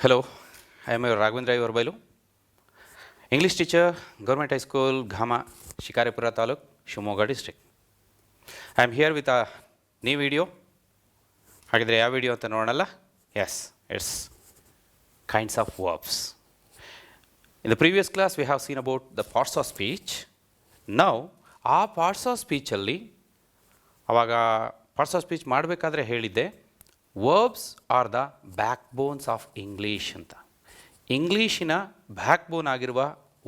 Hello, I am Raghavendra Varbailu, English teacher, Government High School, Ghama, Shikaripura Taluk, Shimoga district. I am here with a new video. ಹಾಗಿದ್ರೆ ಯಾವ video ಅಂತ ನೋಡೋಣಲ್ಲ? Yes, it's kinds of verbs. In the previous class we have seen about the parts of speech. Now, ಆ parts of speech ಅಲ್ಲಿ ಅವಾಗ parts of speech ಮಾಡಬೇಕಾದ್ರೆ ಹೇಳಿದ್ದೆ verbs are the back bones of English ಅಂತ. ಇಂಗ್ಲೀಷಿನ back ಬೋನ್ ಆಗಿರುವ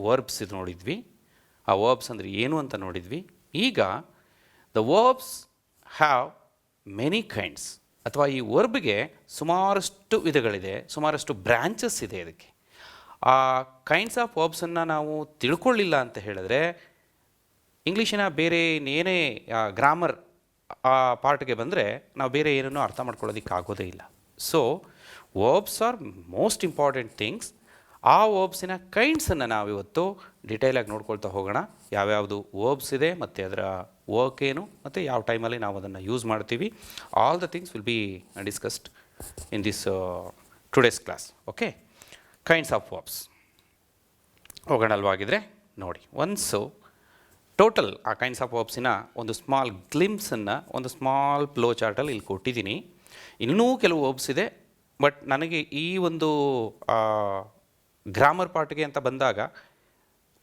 verbs ಇದು ನೋಡಿದ್ವಿ. ಆ ವರ್ಬ್ಸ್ ಅಂದರೆ ಏನು ಅಂತ ನೋಡಿದ್ವಿ. ಈಗ the verbs have many kinds, ಅಥವಾ ಈ ವರ್ಬ್ಗೆ ಸುಮಾರಷ್ಟು ವಿಧಗಳಿದೆ, ಸುಮಾರಷ್ಟು ಬ್ರ್ಯಾಂಚಸ್ ಇದೆ ಇದಕ್ಕೆ. ಆ ಕೈಂಡ್ಸ್ ಆಫ್ ವರ್ಬ್ಸನ್ನು ನಾವು ತಿಳ್ಕೊಳ್ಳಿಲ್ಲ ಅಂತ ಹೇಳಿದ್ರೆ ಇಂಗ್ಲೀಷಿನ ಬೇರೆ ಏನೇ ಗ್ರಾಮರ್ ಆ ಪಾರ್ಟ್ಗೆ ಬಂದರೆ ನಾವು ಬೇರೆ ಏನನ್ನೂ ಅರ್ಥ ಮಾಡ್ಕೊಳ್ಳೋದಕ್ಕಾಗೋದೇ ಇಲ್ಲ. So verbs R most important things. ಆ ವರ್ಬ್ಸಿನ ಕೈಂಡ್ಸನ್ನು ನಾವಿವತ್ತು ಡಿಟೇಲಾಗಿ ನೋಡ್ಕೊಳ್ತಾ ಹೋಗೋಣ. ಯಾವ್ಯಾವುದು ವರ್ಬ್ಸ್ ಇದೆ ಮತ್ತು ಅದರ ವರ್ಕ್ ಏನು ಮತ್ತು ಯಾವ ಟೈಮಲ್ಲಿ ನಾವು ಅದನ್ನು ಯೂಸ್ ಮಾಡ್ತೀವಿ. All the things will be discussed in this today's class. Okay, kinds of verbs ಹೋಗೋಣಲ್ವಾಗಿದ್ರೆ ನೋಡಿ. ಒನ್ಸು ಟೋಟಲ್ ಆ ಕೈಂಡ್ಸ್ ಆಫ್ ವರ್ಬ್ಸಿನ ಒಂದು ಸ್ಮಾಲ್ ಗ್ಲಿಮ್ಸನ್ನು ಒಂದು ಸ್ಮಾಲ್ ಫ್ಲೋ ಚಾರ್ಟಲ್ಲಿ ಇಲ್ಲಿ ಕೊಟ್ಟಿದ್ದೀನಿ. ಇನ್ನೂ ಕೆಲವು ವರ್ಬ್ಸ್ ಇದೆ, ಬಟ್ ನನಗೆ ಈ ಒಂದು ಗ್ರಾಮರ್ ಪಾರ್ಟ್ಗೆ ಅಂತ ಬಂದಾಗ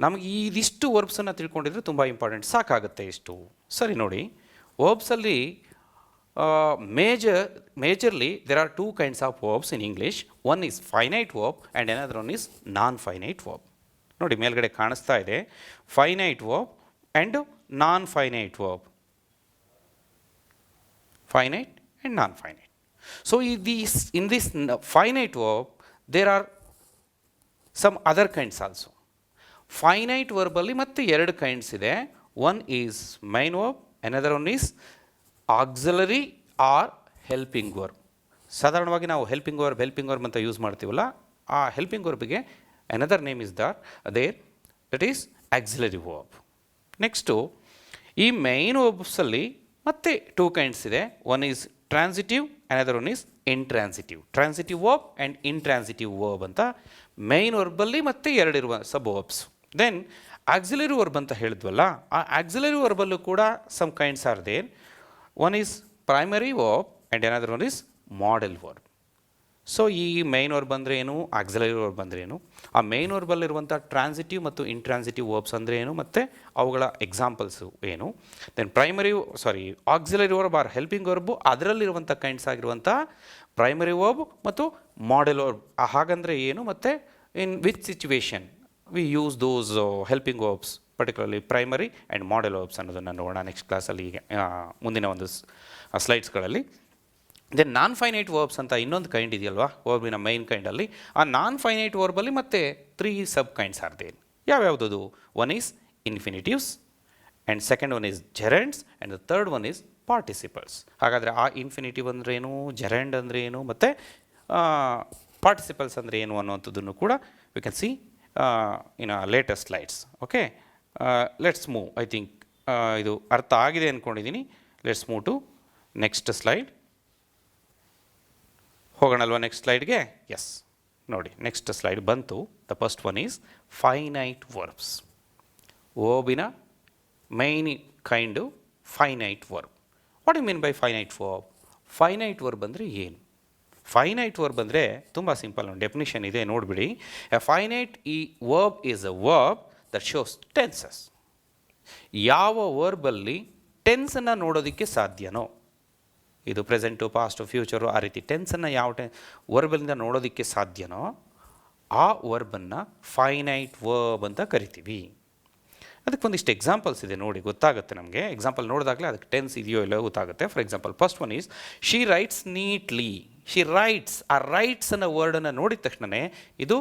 ನಮಗೆ ಇದಿಷ್ಟು ವರ್ಬ್ಸನ್ನು ತಿಳ್ಕೊಂಡಿದ್ರೆ ತುಂಬ ಇಂಪಾರ್ಟೆಂಟ್, ಸಾಕಾಗುತ್ತೆ ಇಷ್ಟು. ಸರಿ ನೋಡಿ, ವರ್ಬ್ಸಲ್ಲಿ majorly there are two kinds of verbs in English. One is finite verb and another one is non finite verb. ನೋಡಿ ಮೇಲ್ಗಡೆ ಕಾಣಿಸ್ತಾ ಇದೆ finite verb and non-finite verb. Finite and non-finite. So in this finite verb there are some other kinds also. Finite verb alli matte ಎರಡು kinds ಇದೆ. One is main verb, another one is auxiliary or helping verb. ಸಾಧಾರಣವಾಗಿ ನಾವು helping verb ಅಂತ use ಮಾಡ್ತೀವಲ್ಲ, ಆ helping verbಗೆ another name is there, that is auxiliary verb. Next ಈ main ವರ್ಬ್ಸಲ್ಲಿ ಮತ್ತೆ ಟೂ ಕೈಂಡ್ಸ್ ಇದೆ. One is transitive, another one is intransitive. Transitive verb and intransitive verb ಅಂತ ಮೈನ್ ವರ್ಬಲ್ಲಿ ಮತ್ತೆ ಎರಡಿರುವ sub verbs. Then auxiliary verb ಅಂತ ಹೇಳಿದ್ವಲ್ಲ, ಆ ಆಕ್ಸಿಲರಿ ವರ್ಬಲ್ಲೂ ಕೂಡ some kinds are there. One is primary verb and another one is modal verb. So ಈ ಮೈನ್ ವರ್ಬ್ ಅಂದರೆ ಏನು, ಆಕ್ಸಿಲರಿ ವರ್ಬ್ ಅಂದರೆ ಏನು, ಆ ಮೈನ್ ವರ್ಬಲ್ಲಿರುವಂಥ ಟ್ರಾನ್ಸಿಟಿವ್ ಮತ್ತು ಇಂಟ್ರಾನ್ಸಿಟಿವ್ ವರ್ಬ್ಸ್ ಅಂದರೆ ಏನು ಮತ್ತು ಅವುಗಳ ಎಕ್ಸಾಂಪಲ್ಸು ಏನು. Then auxiliary verb or helping verb, ಅದರಲ್ಲಿರುವಂಥ ಕೈಂಡ್ಸ್ ಆಗಿರುವಂಥ ಪ್ರೈಮರಿ ವರ್ಬ್ ಮತ್ತು ಮಾಡೆಲ್ ವರ್ಬ್. ಹಾಗಂದರೆ ಏನು ಮತ್ತು in which situation we use those helping verbs, particularly primary and modal verbs ಅನ್ನೋದನ್ನು ನೋಡೋಣ ನೆಕ್ಸ್ಟ್ ಕ್ಲಾಸಲ್ಲಿ, ಮುಂದಿನ ಒಂದು ಸ್ಲೈಡ್ಸ್ಗಳಲ್ಲಿ. ದೆನ್ ನಾನ್ ಫೈನೈಟ್ ವರ್ಬ್ಸ್ ಅಂತ ಇನ್ನೊಂದು ಕೈಂಡ್ ಇದೆಯಲ್ವಾ ವರ್ಬಿನ ಮೈನ್ ಕೈಂಡಲ್ಲಿ. ಆ ನಾನ್ ಫೈನೈಟ್ ವರ್ಬಲ್ಲಿ ಮತ್ತೆ 3 ಸಬ್ ಕೈಂಡ್ಸ್ ಆರ್ ದೇರ್. ಯಾವ್ಯಾವುದದು? One is infinitives, and second one is gerunds, and the third one is participles. ಹಾಗಾದರೆ ಆ ಇನ್ಫಿನಿಟಿವ್ ಅಂದರೆ ಏನು, ಜೆರೆಂಡ್ ಅಂದರೆ ಏನು ಮತ್ತು ಪಾರ್ಟಿಸಿಪಲ್ಸ್ ಅಂದರೆ ಏನು ಅನ್ನುವಂಥದ್ದನ್ನು ಕೂಡ we can see in latest slides. Okay, let's move. I think ಇದು ಅರ್ಥ ಆಗಿದೆ ಅಂದ್ಕೊಂಡಿದ್ದೀನಿ. Let's move to next slide. ಹೋಗೋಣಲ್ವ ನೆಕ್ಸ್ಟ್ ಸ್ಲೈಡ್ಗೆ? ಎಸ್, ನೋಡಿ ನೆಕ್ಸ್ಟ್ ಸ್ಲೈಡ್ ಬಂತು. The first one is finite verbs. ವರ್ಬಿನ main kind finite verb. What you mean by finite verb? Finite verb ಅಂದರೆ ಏನು? ಫೈನೈಟ್ ವರ್ಬ್ ಅಂದರೆ ತುಂಬ ಸಿಂಪಲ್, ಒಂದು ಡೆಫಿನಿಷನ್ ಇದೆ, ನೋಡಿಬಿಡಿ. A finite verb is a verb that shows tenses. ಯಾವ ವರ್ಬಲ್ಲಿ ಟೆನ್ಸನ್ನು ನೋಡೋದಕ್ಕೆ ಸಾಧ್ಯನೋ, ಇದು ಪ್ರೆಸೆಂಟು, ಪಾಸ್ಟು, ಫ್ಯೂಚರು, ಆ ರೀತಿ ಟೆನ್ಸನ್ನು ಯಾವ ವರ್ಬಲ್ಲಿಂದ ನೋಡೋದಕ್ಕೆ ಸಾಧ್ಯನೋ ಆ ವರ್ಬನ್ನು ಫೈನೈಟ್ ವರ್ಬ್ ಅಂತ ಕರಿತೀವಿ. ಅದಕ್ಕೆ ಒಂದಿಷ್ಟು ಎಕ್ಸಾಂಪಲ್ಸ್ ಇದೆ, ನೋಡಿ ಗೊತ್ತಾಗುತ್ತೆ ನಮಗೆ. ಎಕ್ಸಾಂಪಲ್ ನೋಡಿದಾಗಲೇ ಅದಕ್ಕೆ ಟೆನ್ಸ್ ಇದೆಯೋ ಇಲ್ಲೋ ಗೊತ್ತಾಗುತ್ತೆ. For example first one is she writes neatly. She writes, ಆ ರೈಟ್ಸ್ ಅನ್ನೋ ವರ್ಡನ್ನು ನೋಡಿದ ತಕ್ಷಣವೇ ಇದು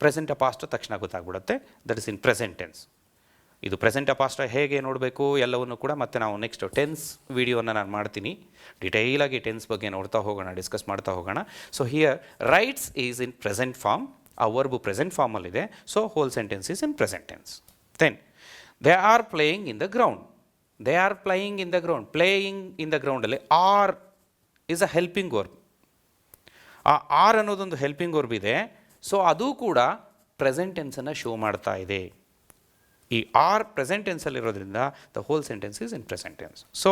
ಪ್ರೆಸೆಂಟ್ ಪಾಸ್ಟ್ ತಕ್ಷಣ ಗೊತ್ತಾಗ್ಬಿಡುತ್ತೆ. That is in present tense. ಇದು ಪ್ರೆಸೆಂಟ್ ಪಾಸ್ಟ್ ಹೇಗೆ ನೋಡಬೇಕು ಎಲ್ಲವನ್ನು ಕೂಡ ಮತ್ತೆ ನಾವು ನೆಕ್ಸ್ಟ್ ಟೆನ್ಸ್ ವಿಡಿಯೋನ ನಾನು ಮಾಡ್ತೀನಿ. ಡಿಟೈಲಾಗಿ ಟೆನ್ಸ್ ಬಗ್ಗೆ ನೋಡ್ತಾ ಹೋಗೋಣ, ಡಿಸ್ಕಸ್ ಮಾಡ್ತಾ ಹೋಗೋಣ. So here writes is in present form, ಆ ವರ್ಬು ಪ್ರೆಸೆಂಟ್ ಫಾರ್ಮಲ್ಲಿದೆ. So whole sentence is in present tense. Then they are playing in the ground. They are playing in the ground. Playing in the ಗ್ರೌಂಡಲ್ಲಿ are is a helping verb. ಆ are ಅನ್ನೋದೊಂದು helping verb ಇದೆ. So ಅದು ಕೂಡ present ಟೆನ್ಸನ್ನು show ಮಾಡ್ತಾ ಇದೆ. ಈ ಆರ್ ಪ್ರೆಸೆಂಟ್ ಟೆನ್ಸಲ್ಲಿರೋದ್ರಿಂದ the whole sentence is in present tense. So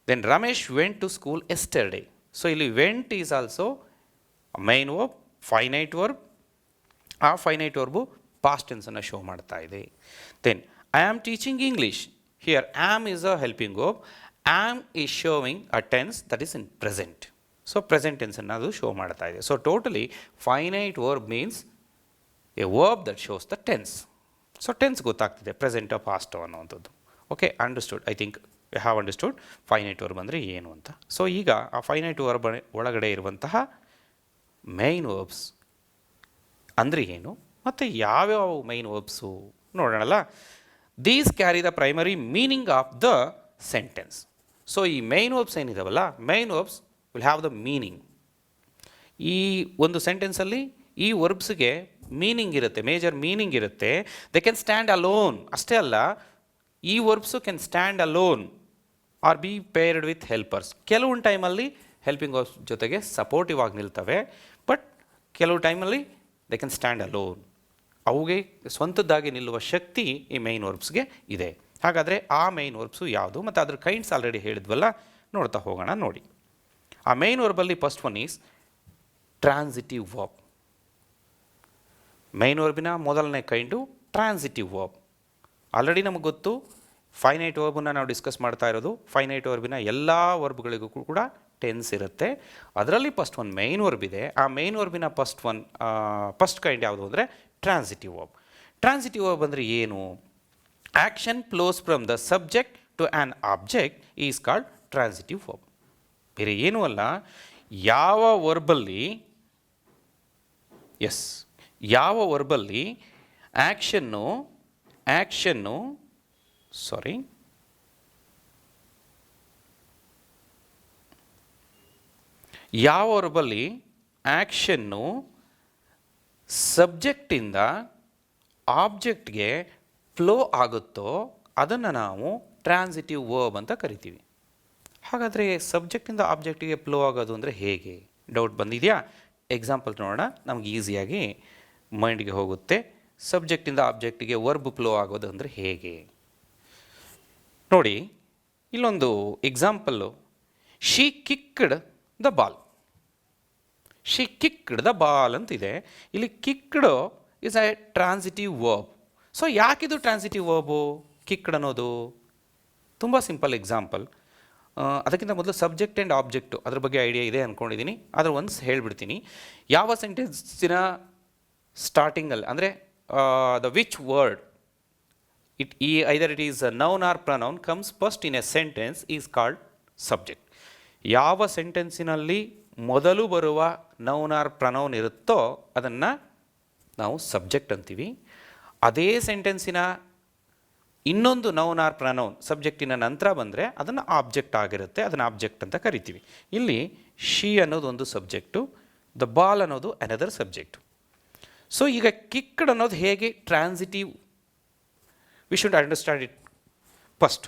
then Ramesh went to school yesterday. So ಇಲ್ಲಿ went is also main verb, finite verb. ಆ ಫೈನೈಟ್ ವರ್ಬು ಪಾಸ್ಟ್ ಟೆನ್ಸನ್ನು ಶೋ ಮಾಡ್ತಾ ಇದೆ. Then I am teaching English. Here am is a helping verb. Am is showing a tense that is in present. So present ಟೆನ್ಸನ್ನು ಅದು show ಮಾಡ್ತಾ ಇದೆ. So totally finite verb means a verb that shows the tense. So tense ಗೊತ್ತಾಗ್ತಿದೆ, present past ಅನ್ನುವಂಥದ್ದು. Okay, understood. I think you have understood finite verb ಅಂದರೆ ಏನು ಅಂತ. So ಈಗ ಆ ಫೈನೈಟ್ ವರ್ಬ್ ಒಳಗಡೆ ಇರುವಂತಹ ಮೈನ್ ವರ್ಬ್ಸ್ ಅಂದರೆ ಏನು ಮತ್ತು ಯಾವ್ಯಾವ ಮೈನ್ ವರ್ಬ್ಸು ನೋಡೋಣಲ್ಲ. These carry the primary meaning of the sentence. So ಈ ಮೈನ್ ವರ್ಬ್ಸ್ ಏನಿದಾವಲ್ಲ, main verbs will have the meaning. ಈ ಒಂದು ಸೆಂಟೆನ್ಸಲ್ಲಿ ಈ ವರ್ಬ್ಸ್ಗೆ ಮೀನಿಂಗ್ ಇರುತ್ತೆ, ಮೇಜರ್ ಮೀನಿಂಗ್ ಇರುತ್ತೆ. They can stand alone. ಅಷ್ಟೇ ಅಲ್ಲ, ಈ verbs can stand alone or be paired with helpers. ಕೆಲವೊಂದು ಟೈಮಲ್ಲಿ ಹೆಲ್ಪಿಂಗ್ ವರ್ಬ್ಸ್ ಜೊತೆಗೆ ಸಪೋರ್ಟಿವ್ ಆಗಿ ನಿಲ್ತವೆ, ಬಟ್ ಕೆಲವು ಟೈಮಲ್ಲಿ ದೇ ಕ್ಯಾನ್ ಸ್ಟ್ಯಾಂಡ್ ಅಲೋನ್. ಅವುಗೆ ಸ್ವಂತದ್ದಾಗಿ ನಿಲ್ಲುವ ಶಕ್ತಿ ಈ ಮೈನ್ ವರ್ಬ್ಸ್ಗೆ ಇದೆ. ಹಾಗಾದರೆ ಆ ಮೈನ್ ವರ್ಬ್ಸು ಯಾವುದು ಮತ್ತು ಅದ್ರ ಕೈಂಡ್ಸ್ ಆಲ್ರೆಡಿ ಹೇಳಿದ್ವಲ್ಲ, ನೋಡ್ತಾ ಹೋಗೋಣ. ನೋಡಿ, ಆ ಮೈನ್ ವರ್ಬಲ್ಲಿ first one is transitive verb. Main ವರ್ಬಿನ ಮೊದಲನೇ ಕೈಂಡು ಟ್ರಾನ್ಸಿಟಿವ್ ವರ್ಬ್. ಆಲ್ರೆಡಿ ನಮಗೆ ಗೊತ್ತು, ಫೈನೈಟ್ ವರ್ಬನ್ನು ನಾವು ಡಿಸ್ಕಸ್ ಮಾಡ್ತಾ ಇರೋದು. ಫೈನೈಟ್ ವರ್ಬಿನ ಎಲ್ಲ ವರ್ಬ್ಗಳಿಗೂ ಕೂಡ ಟೆನ್ಸ್ ಇರುತ್ತೆ. ಅದರಲ್ಲಿ ಫಸ್ಟ್ ಒನ್ ಮೈನ್ ವರ್ಬ್ ಇದೆ. ಆ ಮೈನ್ ವರ್ಬಿನ ಫಸ್ಟ್ ಕೈಂಡ್ ಯಾವುದು ಅಂದರೆ ಟ್ರಾನ್ಸಿಟಿವ್ ವರ್ಬ್. ಟ್ರಾನ್ಸಿಟಿವ್ ವರ್ಬ್ ಅಂದರೆ ಏನು? Action flows from the subject to an object is called transitive verb. ಬೇರೆ ಏನೂ ಅಲ್ಲ, ಯಾವ ವರ್ಬಲ್ಲಿ ಯಾವ ವರ್ಬಲ್ಲಿ ಆ್ಯಕ್ಷನ್ನು ಯಾವ ವರ್ಬಲ್ಲಿ ಆ್ಯಕ್ಷನ್ನು ಸಬ್ಜೆಕ್ಟಿಂದ ಆಬ್ಜೆಕ್ಟ್ಗೆ ಫ್ಲೋ ಆಗುತ್ತೋ ಅದನ್ನು ನಾವು ಟ್ರಾನ್ಸಿಟಿವ್ ವರ್ಬ್ ಅಂತ ಕರಿತೀವಿ. ಹಾಗಾದರೆ ಸಬ್ಜೆಕ್ಟಿಂದ ಆಬ್ಜೆಕ್ಟಿಗೆ ಫ್ಲೋ ಆಗೋದು ಅಂದರೆ ಹೇಗೆ? ಡೌಟ್ ಬಂದಿದೆಯಾ? ಎಕ್ಸಾಂಪಲ್ ನೋಡೋಣ, ನಮಗೆ ಈಸಿಯಾಗಿ ಮೈಂಡ್ಗೆ ಹೋಗುತ್ತೆ. ಸಬ್ಜೆಕ್ಟಿಂದ ಆಬ್ಜೆಕ್ಟಿಗೆ ವರ್ಬ್ ಫ್ಲೋ ಆಗೋದು ಅಂದರೆ ಹೇಗೆ ನೋಡಿ. ಇಲ್ಲೊಂದು example, she kicked the ball. She kicked the ball ಅಂತಿದೆ. ಇಲ್ಲಿ kicked is a transitive verb. So ಯಾಕಿದು ಟ್ರಾನ್ಸಿಟಿವ್ ವರ್ಬು ಕಿಕ್ಡ್ ಅನ್ನೋದು? ತುಂಬ ಸಿಂಪಲ್ ಎಕ್ಸಾಂಪಲ್. ಅದಕ್ಕಿಂತ ಮೊದಲು ಸಬ್ಜೆಕ್ಟ್ ಆ್ಯಂಡ್ ಆಬ್ಜೆಕ್ಟು ಅದ್ರ ಬಗ್ಗೆ ಐಡಿಯಾ ಇದೆ ಅಂದ್ಕೊಂಡಿದ್ದೀನಿ. ಆದರೆ ಒನ್ಸ್ ಹೇಳಿಬಿಡ್ತೀನಿ. ಯಾವ ಸೆಂಟೆನ್ಸಿನ ಸ್ಟಾರ್ಟಿಂಗಲ್ಲಿ ಅಂದರೆ the which word either it is noun R pronoun comes first in a sentence is called subject. ಯಾವ ಸೆಂಟೆನ್ಸಿನಲ್ಲಿ ಮೊದಲು ಬರುವ ನೌನ್ ಆರ್ ಪ್ರನೌನ್ ಇರುತ್ತೋ ಅದನ್ನು ನಾವು ಸಬ್ಜೆಕ್ಟ್ ಅಂತೀವಿ. ಅದೇ ಸೆಂಟೆನ್ಸಿನ ಇನ್ನೊಂದು ನೌನ್ ಆರ್ ಪ್ರನೌನ್ ಸಬ್ಜೆಕ್ಟಿನ ನಂತರ ಬಂದರೆ ಅದನ್ನು ಆಬ್ಜೆಕ್ಟ್ ಆಗಿರುತ್ತೆ, ಅದನ್ನು ಆಬ್ಜೆಕ್ಟ್ ಅಂತ ಕರಿತೀವಿ. ಇಲ್ಲಿ ಶಿ ಅನ್ನೋದು ಒಂದು ಸಬ್ಜೆಕ್ಟು, ದ ಬಾಲ್ ಅನ್ನೋದು ಅನದರ್ ಸಬ್ಜೆಕ್ಟು. ಸೊ ಈಗ ಕಿಕ್ಡ್ ಅನ್ನೋದು ಹೇಗೆ transitive? We should understand it first.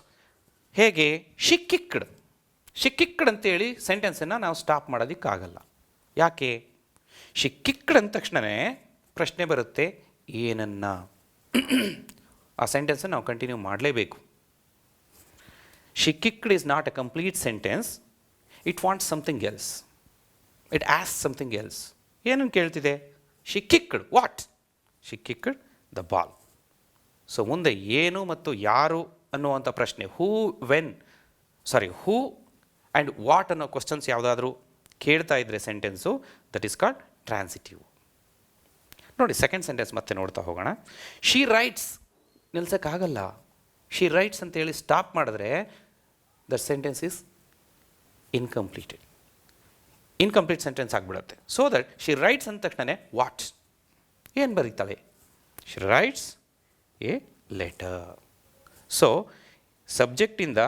ಹೇಗೆ? ಶಿ ಕಿಕ್ಡ್ ಅಂತೇಳಿ ಸೆಂಟೆನ್ಸನ್ನು ನಾವು ಸ್ಟಾಪ್ ಮಾಡೋದಕ್ಕಾಗಲ್ಲ. ಯಾಕೆ? ಶಿ ಕಿಕ್ಡ್ ಅಂದ ತಕ್ಷಣವೇ ಪ್ರಶ್ನೆ ಬರುತ್ತೆ, ಏನನ್ನ? ಆ ಸೆಂಟೆನ್ಸನ್ನು ನಾವು ಕಂಟಿನ್ಯೂ ಮಾಡಲೇಬೇಕು. She kicked is not a complete sentence. It wants something else. It ask something else. ಏನನ್ನು ಕೇಳ್ತಿದೆ? She kicked what? She kicked the ball. So ಮುಂದೆ ಏನು ಮತ್ತು ಯಾರು ಅನ್ನುವಂಥ ಪ್ರಶ್ನೆ, ಹೂ ಆ್ಯಂಡ್ ವಾಟ್ ಅನ್ನೋ ಕ್ವಶನ್ಸ್ ಯಾವುದಾದ್ರೂ ಕೇಳ್ತಾ ಇದ್ದರೆ sentence, that is called transitive. ನೋಡಿ, ಸೆಕೆಂಡ್ ಸೆಂಟೆನ್ಸ್ ಮತ್ತೆ ನೋಡ್ತಾ ಹೋಗೋಣ. ಶಿ ರೈಟ್ಸ್ ನಿಲ್ಸೋಕ್ಕಾಗಲ್ಲ. ಶಿ ರೈಟ್ಸ್ ಅಂತೇಳಿ ಸ್ಟಾಪ್ ಮಾಡಿದ್ರೆ that sentence is incomplete sentence ಆಗಿಬಿಡುತ್ತೆ. ಸೊ ದಟ್ ಶಿ ರೈಟ್ಸ್ ಅಂದ ತಕ್ಷಣ ವಾಟ್ ಏನು ಬರೀತಾಳೆ? She writes a letter. So ಸಬ್ಜೆಕ್ಟಿಂದ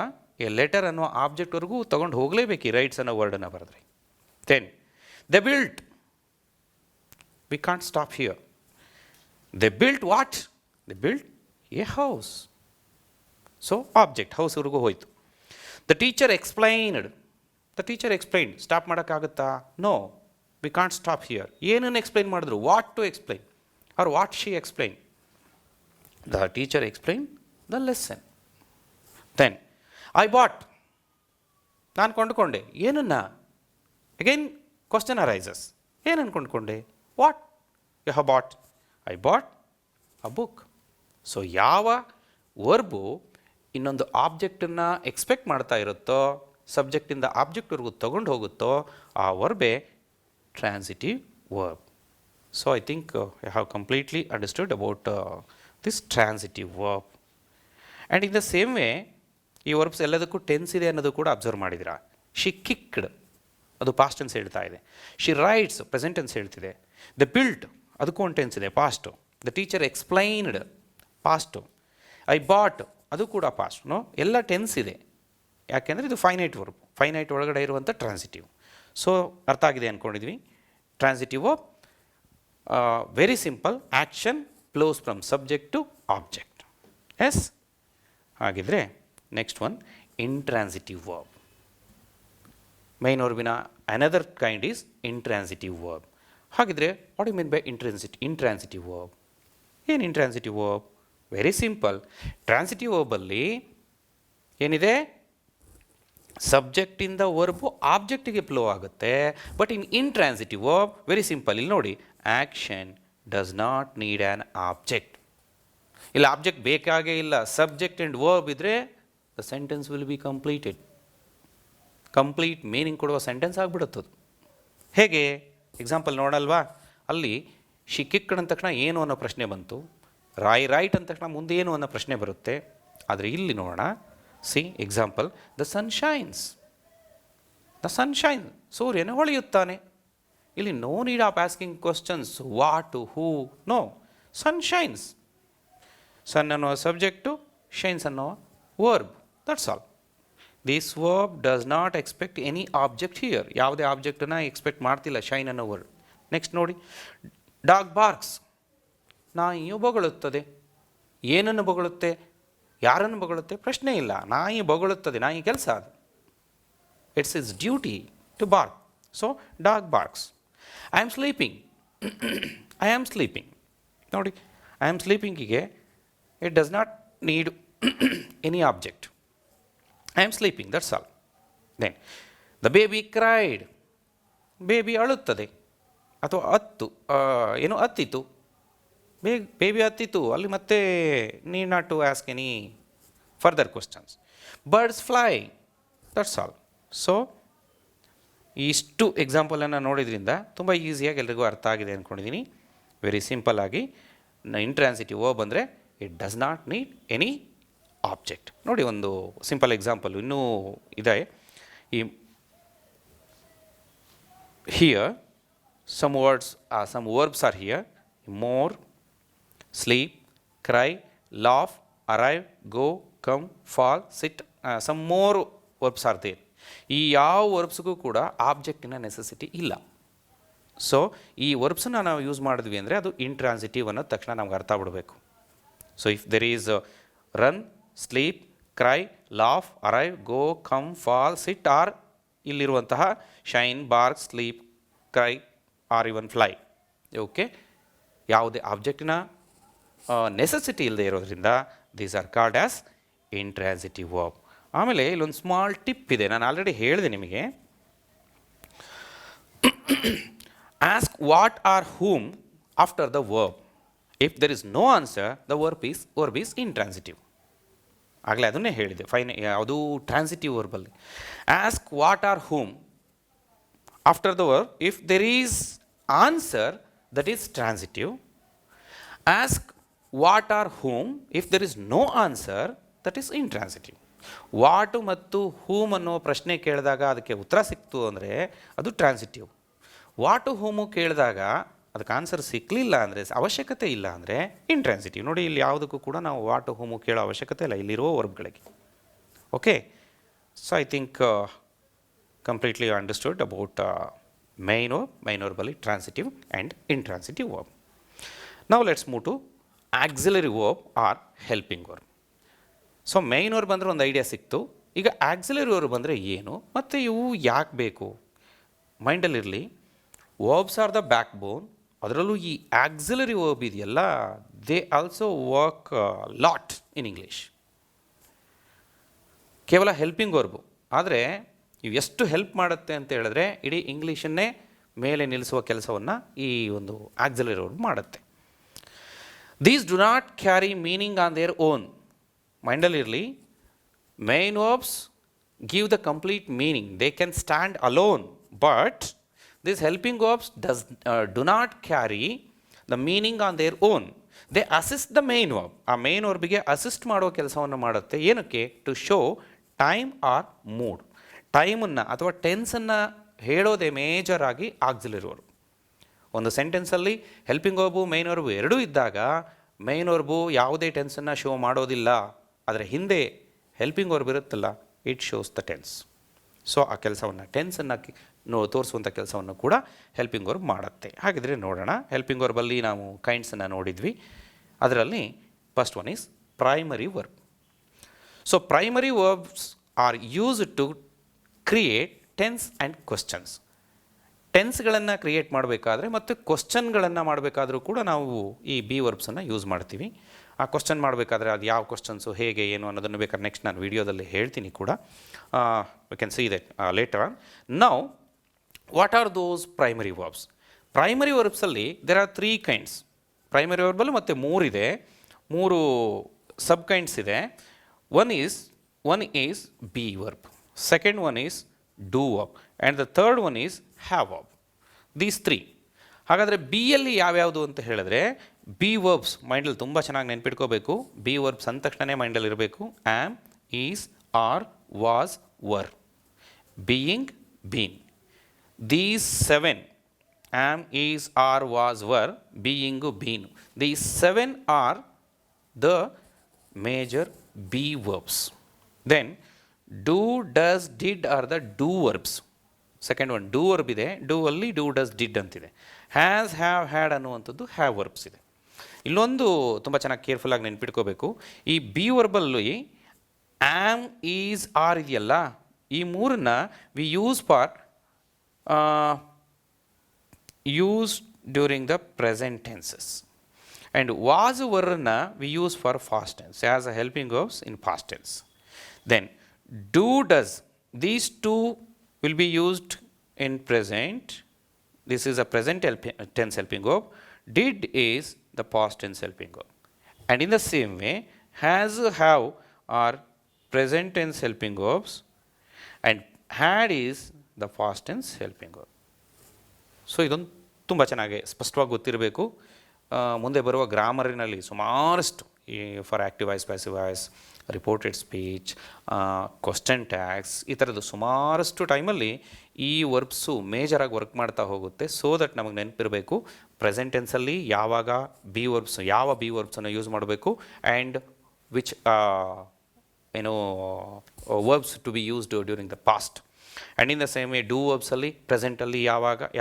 ಎ ಲೆಟರ್ ಅನ್ನೋ ಆಬ್ಜೆಕ್ಟ್ವರೆಗೂ ತೊಗೊಂಡು ಹೋಗಲೇಬೇಕು ಈ ರೈಟ್ಸ್ ಅನ್ನೋ ವರ್ಡನ್ನು ಬರೆದ್ರೆ. Then they built, we can't stop here. They built what? They built a house. So object ಹೌಸ್ವರೆಗೂ ಹೋಯಿತು. ದ ಟೀಚರ್ ಎಕ್ಸ್ಪ್ಲೈನ್ಡ್ ಸ್ಟಾಪ್ ಮಾಡೋಕ್ಕಾಗುತ್ತಾ? No. We can't stop here. ಏನನ್ನು ಎಕ್ಸ್ಪ್ಲೈನ್ ಮಾಡಿದ್ರು, what to explain or what she explain. The teacher explain the lesson. Then I bot, ನಾನು ಕೊಂಡುಕೊಂಡೆ. ಏನನ್ನ? Again question arises. ಏನನ್ನು ಕೊಂಡುಕೊಂಡೆ? What you have bought? I bought a book. So ಯಾವ verb ಇನ್ನೊಂದು ಆಬ್ಜೆಕ್ಟನ್ನು ಎಕ್ಸ್ಪೆಕ್ಟ್ ಮಾಡ್ತಾ ಇರುತ್ತೋ, ಸಬ್ಜೆಕ್ಟಿಂದ ಆಬ್ಜೆಕ್ಟ್ವರೆಗೂ ತೊಗೊಂಡು ಹೋಗುತ್ತೋ, ಆ ವರ್ಬೇ transitive verb. So I think you have completely understood about this transitive verb. And in the same way ಈ ವರ್ಬ್ಸ್ ಎಲ್ಲದಕ್ಕೂ ಟೆನ್ಸ್ ಇದೆ ಅನ್ನೋದು ಕೂಡ ಅಬ್ಸರ್ವ್ ಮಾಡಿದಿರಾ. ಶಿ ಕಿಕ್ಡ್, ಅದು ಪಾಸ್ಟ್ ಟೆನ್ಸ್ ಹೇಳ್ತಾ ಇದೆ. ಶಿ ರೈಟ್ಸ್, ಪ್ರೆಸೆಂಟ್ ಟೆನ್ಸ್ ಹೇಳ್ತಿದೆ. ದ ಬಿಲ್ಟ್, ಅದಕ್ಕೂ ಒಂದು ಟೆನ್ಸ್ ಇದೆ, past. The teacher explained, past. I bought, ಅದು ಕೂಡ ಪಾಸ್ಟ್. ಎಲ್ಲ ಟೆನ್ಸ್ ಇದೆ. ಯಾಕೆಂದರೆ ಇದು ಫೈನೈಟ್ ವರ್ಬ್, ಫೈನೈಟ್ ಒಳಗಡೆ ಇರುವಂಥ ಟ್ರಾನ್ಸಿಟಿವ್. ಸೊ ಅರ್ಥ ಆಗಿದೆ ಅಂದ್ಕೊಂಡಿದ್ವಿ. Transitive verb very simple, action flows from subject to object. Yes, ಹಾಗಿದ್ರೆ next one intransitive verb. Main ವರ್ಬಿನ another kind is intransitive verb. ಹಾಗಿದ್ರೆ what you mean by intransitive verb? ಏನು intransitive verb? Very simple. Transitive ವರ್ಬಲ್ಲಿ ಏನಿದೆ, ಸಬ್ಜೆಕ್ಟಿಂದ verb ಆಬ್ಜೆಕ್ಟಿಗೆ flow ಆಗುತ್ತೆ. But in intransitive verb very simple. ಇಲ್ಲಿ ನೋಡಿ, action does not need an object. ಇಲ್ಲ ಆಬ್ಜೆಕ್ಟ್ ಬೇಕಾಗೇ ಇಲ್ಲ, ಸಬ್ಜೆಕ್ಟ್ ಆ್ಯಂಡ್ ವರ್ಬ್ ಇದ್ದರೆ the sentence will be completed. Complete meaning ಕೊಡುವ ಸೆಂಟೆನ್ಸ್ ಆಗಿಬಿಡುತ್ತದು. ಹೇಗೆ? ಎಕ್ಸಾಂಪಲ್ ನೋಡಲ್ವಾ? ಅಲ್ಲಿ ಶಿ ಕಿಕ್ಡ್ ಅಂದ ತಕ್ಷಣ ಏನು ಅನ್ನೋ ಪ್ರಶ್ನೆ ಬಂತು. ರೈಟ್ ಅಂದ ತಕ್ಷಣ ಮುಂದೆ ಏನು ಅನ್ನೋ ಪ್ರಶ್ನೆ ಬರುತ್ತೆ. ಆದರೆ ಇಲ್ಲಿ ನೋಡೋಣ, see example, the sun shines. The sun shine, ಸೂರ್ಯನ ಹೊಳೆಯುತ್ತಾನೆ. ಇಲ್ಲಿ no need of asking questions, what, who, no. Sun shines. ಸನ್ ಅನ್ನೋ ಸಬ್ಜೆಕ್ಟು, ಶೈನ್ಸ್ ಅನ್ನೋ verb, that's all. This verb does not expect any object here. ಯಾವುದೇ ಆಬ್ಜೆಕ್ಟನ್ನು expect ಮಾಡ್ತಿಲ್ಲ shine ಅನ್ನೋ ವರ್ಡ್. ನೆಕ್ಸ್ಟ್ ನೋಡಿ, ಡಾಗ್ ಬಾರ್ಕ್ಸ್. ನಾಯಿಯು ಬೊಗಳುತ್ತದೆ. ಏನನ್ನು ಬೊಗಳುತ್ತೆ? ಯಾರನ್ನು ಬೊಗಳುತ್ತೆ? ಪ್ರಶ್ನೆ ಇಲ್ಲ. ನಾಯಿ ಬೊಗಳುತ್ತದೆ, ನಾಯಿ ಕೆಲಸ ಅದು. It's it's duty to bark. So dog barks. I am sleeping. I am sleeping. ನೋಡಿ, ಐ ಆಮ್ ಸ್ಲೀಪಿಂಗಿಗೆ it does not need any object. I am sleeping, that's all. Then the baby cried. Baby ಅಳುತ್ತದೆ ಅಥವಾ ಹತ್ತಿತು. Baby ಹತ್ತಿತು. ಅಲ್ಲಿ ಮತ್ತೆ need not to ask any further questions. Birds fly, that's all. So ಇಷ್ಟು ಎಕ್ಸಾಂಪಲನ್ನು ನೋಡಿದ್ರಿಂದ ತುಂಬ ಈಸಿಯಾಗಿ ಎಲ್ರಿಗೂ ಅರ್ಥ ಆಗಿದೆ ಅಂದ್ಕೊಂಡಿದ್ದೀನಿ. ವೆರಿ ಸಿಂಪಲ್ ಆಗಿ ಇಂಟ್ರಾನ್ಸಿಟಿವ್ ವರ್ಬ್ ಅಂದರೆ it does not need any object. ನೋಡಿ ಒಂದು ಸಿಂಪಲ್ ಎಕ್ಸಾಂಪಲ್ ಇನ್ನೂ ಇದೆ. ಈ here some verbs are here: more, sleep, cry, laugh, arrive, go, come, fall, sit. Some more verbs are there. ಈ ಯಾವ ವರ್ಬ್ಸ್ಗೂ ಕೂಡ ಆಬ್ಜೆಕ್ಟಿನ ನೆಸೆಸಿಟಿ ಇಲ್ಲ. ಸೊ ಈ ವರ್ಬ್ಸನ್ನ ನಾವು ಯೂಸ್ ಮಾಡಿದ್ವಿ ಅಂದರೆ ಅದು ಇಂಟ್ರಾನ್ಸಿಟಿವ್ ಅನ್ನೋದು ತಕ್ಷಣ ನಮ್ಗೆ ಅರ್ಥ ಬಿಡಬೇಕು. So if there is run, sleep, cry, laugh, arrive, go, come, fall, sit or ಇಲ್ಲಿರುವಂತಹ shine, bark, sleep, cry or even fly. Okay, ಯಾವುದೇ ಆಬ್ಜೆಕ್ಟಿನ ನೆಸೆಸಿಟಿ ಇಲ್ಲದೆ ಇರೋದ್ರಿಂದ these are called as intransitive verb. ಆಮೇಲೆ ಇಲ್ಲೊಂದು ಸ್ಮಾಲ್ ಟಿಪ್ ಇದೆ, ನಾನು already ಹೇಳಿದೆ ನಿಮಗೆ. Ask what or whom after the verb. If there is no answer, the verb is intransitive. ಆಗಲೇ ಅದನ್ನೇ ಹೇಳಿದೆ, ಅದು ಟ್ರಾನ್ಸಿಟಿವ್ ವರ್ಬಲ್ಲಿ. Ask what or whom after the verb. If there is answer, that is transitive. Ask what or whom if there is no answer, that is intransitive. What ಮತ್ತು whom ಅನ್ನೋ ಪ್ರಶ್ನೆ ಕೇಳಿದಾಗ ಅದಕ್ಕೆ ಉತ್ತರ ಸಿಕ್ತು ಅಂದರೆ ಅದು ಟ್ರಾನ್ಸಿಟಿವ್. ವಾಟು ಹೂಮು ಕೇಳಿದಾಗ ಅದಕ್ಕೆ ಆನ್ಸರ್ ಸಿಕ್ಕಲಿಲ್ಲ ಅಂದರೆ, ಅವಶ್ಯಕತೆ ಇಲ್ಲ ಅಂದರೆ ಇಂಟ್ರಾನ್ಸಿಟಿವ್. ನೋಡಿ, ಇಲ್ಲಿ ಯಾವುದಕ್ಕೂ ಕೂಡ ನಾವು ವಾಟು ಹೂಮು ಕೇಳೋ ಅವಶ್ಯಕತೆ ಇಲ್ಲ ಇಲ್ಲಿರುವ ವರ್ಬ್ಗಳಿಗೆ. Okay, so I think completely understood about main verb ಅಲ್ಲಿ ಟ್ರಾನ್ಸಿಟಿವ್ ಆ್ಯಂಡ್ ಇಂಟ್ರಾನ್ಸಿಟಿವ್ ವರ್ಬ್. ನಾವು let's move to auxiliary verb or helping verb. So main verb ಅಂದರೆ ಒಂದು ಐಡಿಯಾ ಸಿಕ್ತು. ಈಗ ಆಕ್ಸಿಲರಿ ವರ್ಬ್ ಅಂದರೆ ಏನು ಮತ್ತು ಇವು ಯಾಕೆ ಬೇಕು? ಮೈಂಡಲ್ಲಿರಲಿ. Verbs are the backbone. ಅದರಲ್ಲೂ ಈ ಆಕ್ಸಿಲರಿ ವರ್ಬ್ ಇದೆಯಲ್ಲ, they also work lot in English. ಕೇವಲ ಹೆಲ್ಪಿಂಗ್ ವರ್ಬು, ಆದರೆ ಇವು ಎಷ್ಟು ಹೆಲ್ಪ್ ಮಾಡುತ್ತೆ ಅಂತ ಹೇಳಿದ್ರೆ ಇಡೀ ಇಂಗ್ಲೀಷನ್ನೇ ಮೇಲೆ ನಿಲ್ಲಿಸುವ ಕೆಲಸವನ್ನು ಈ ಒಂದು ಆಕ್ಸಿಲರಿ ವರ್ಬ್ ಮಾಡುತ್ತೆ. These do not carry meaning on their own. ಮೈಂಡಲ್ಲಿರಲಿ, main verbs give the complete meaning. They can stand alone, but these helping verbs do not carry the meaning on their own. They assist the main verb. ಆ main ವರ್ಬಿಗೆ assist ಮಾಡುವ ಕೆಲಸವನ್ನು ಮಾಡುತ್ತೆ. ಏನಕ್ಕೆ? To show time or mood. ಟೈಮನ್ನು ಅಥವಾ ಟೆನ್ಸನ್ನು ಹೇಳೋದೇ ಮೇಜರ್ ಆಗಿ ಆಕ್ಸಿಲರಿ ವರ್ಬ್. ಒಂದು ಸೆಂಟೆನ್ಸಲ್ಲಿ ಹೆಲ್ಪಿಂಗ್ ವರ್ಬು ಮೇನ್ ವರ್ಬು ಎರಡೂ ಇದ್ದಾಗ ಮೇನ್ ವರ್ಬು ಯಾವುದೇ ಟೆನ್ಸನ್ನು ಶೋ ಮಾಡೋದಿಲ್ಲ, ಆದರೆ ಹಿಂದೆ ಹೆಲ್ಪಿಂಗ್ ವರ್ಬ್ ಇರುತ್ತಲ್ಲ, it shows the tense. So ಆ ಕೆಲಸವನ್ನು ಟೆನ್ಸನ್ನು ತೋರಿಸುವಂಥ ಕೆಲಸವನ್ನು ಕೂಡ ಹೆಲ್ಪಿಂಗ್ ವರ್ಬ್ ಮಾಡುತ್ತೆ. ಹಾಗಿದ್ರೆ ನೋಡೋಣ. ಹೆಲ್ಪಿಂಗ್ ವರ್ಬಲ್ಲಿ ನಾವು ಕೈಂಡ್ಸನ್ನು ನೋಡಿದ್ವಿ. ಅದರಲ್ಲಿ first one is primary verb. So primary verbs are used to create tense and questions. ಟೆನ್ಸ್ಗಳನ್ನು ಕ್ರಿಯೇಟ್ ಮಾಡಬೇಕಾದ್ರೆ ಮತ್ತು ಕ್ವಶನ್ಗಳನ್ನು ಮಾಡಬೇಕಾದ್ರೂ ಕೂಡ ನಾವು ಈ ಬಿ ವರ್ಬ್ಸನ್ನು ಯೂಸ್ ಮಾಡ್ತೀವಿ. ಆ ಕ್ವಶನ್ ಮಾಡಬೇಕಾದ್ರೆ ಅದು ಯಾವ ಕ್ವಶನ್ಸು ಹೇಗೆ ಏನು ಅನ್ನೋದನ್ನು ಬೇಕಾದ್ರೆ ನೆಕ್ಸ್ಟ್ ನಾನು ವಿಡಿಯೋದಲ್ಲಿ ಹೇಳ್ತೀನಿ ಕೂಡ. We can see that later on. Now what are those primary verbs? Primary ವರ್ಬ್ಸಲ್ಲಿ ದೇರ್ ಆರ್ 3 ಕೈಂಡ್ಸ್. ಪ್ರೈಮರಿ ವರ್ಬಲ್ಲಿ ಮತ್ತೆ 3 ಇದೆ, 3 ಸಬ್ ಕೈಂಡ್ಸ್ ಇದೆ. One is be verb, second one is do verb, and the third one is have verb. These 3. ಹಾಗಾದರೆ ಬಿಯಲ್ಲಿ ಯಾವ್ಯಾವುದು ಅಂತ ಹೇಳಿದ್ರೆ, B verbs ಮೈಂಡಲ್ಲಿ ತುಂಬ ಚೆನ್ನಾಗಿ ನೆನ್ಪಿಟ್ಕೋಬೇಕು. ಬಿ ವರ್ಬ್ಸ್ ಅಂದ ತಕ್ಷಣ ಮೈಂಡಲ್ಲಿ ಇರಬೇಕು. Am, is, are, was, were. Being, been. These 7, am, is, are, was, were, being, been. These 7 are the major be verbs. Then do, does, did are the do verbs. Second one do verb ಇದೆ. Do ಅಲ್ಲಿ do, does, did ಅಂತಿದೆ. Has, have, had ಅನ್ನುವಂಥದ್ದು have verbs ಇದೆ. ಇಲ್ಲೊಂದು ತುಂಬ ಚೆನ್ನಾಗಿ ಕೇರ್ಫುಲ್ಲಾಗಿ ನೆನ್ಪಿಟ್ಕೋಬೇಕು. ಈ ಬಿ ವರ್ಬಲ್ಲಿ ಆ್ಯಮ್, ಈಸ್, ಆರ್ ಇದೆಯಲ್ಲ, ಈ ಮೂರನ್ನ we use for use during the present tenses. And was, ವರ್ನ we use for past tense as a helping verbs in past tense. Then do, does, these 2 will be used in present. This is a present tense helping verb. Did is the past tense helping verb. And in the same way, has, have are present tense helping verbs, and had is the past tense helping verb. So ಇದೊಂದು ತುಂಬ ಚೆನ್ನಾಗಿ ಸ್ಪಷ್ಟವಾಗಿ ಗೊತ್ತಿರಬೇಕು. ಮುಂದೆ ಬರುವ ಗ್ರಾಮರಿನಲ್ಲಿ ಸುಮಾರಷ್ಟು ಈ for active voice, passive voice, reported speech, question tags, ಈ ಥರದ್ದು ಸುಮಾರಷ್ಟು ಟೈಮಲ್ಲಿ ಈ ವರ್ಬ್ಸು ಮೇಜರಾಗಿ ವರ್ಕ್ ಮಾಡ್ತಾ ಹೋಗುತ್ತೆ. ಸೊ ದಟ್ ನಮಗೆ ನೆನಪಿರಬೇಕು ಪ್ರೆಸೆಂಟ್ ಟೆನ್ಸಲ್ಲಿ ಯಾವಾಗ ಬಿ ವರ್ಬ್ಸ್, ಯಾವ ಬಿ ವರ್ಬ್ಸನ್ನು ಯೂಸ್ ಮಾಡಬೇಕು, and which verbs to be used during the past. And in the same way do ವರ್ಬ್ಸಲ್ಲಿ ಪ್ರೆಸೆಂಟಲ್ಲಿ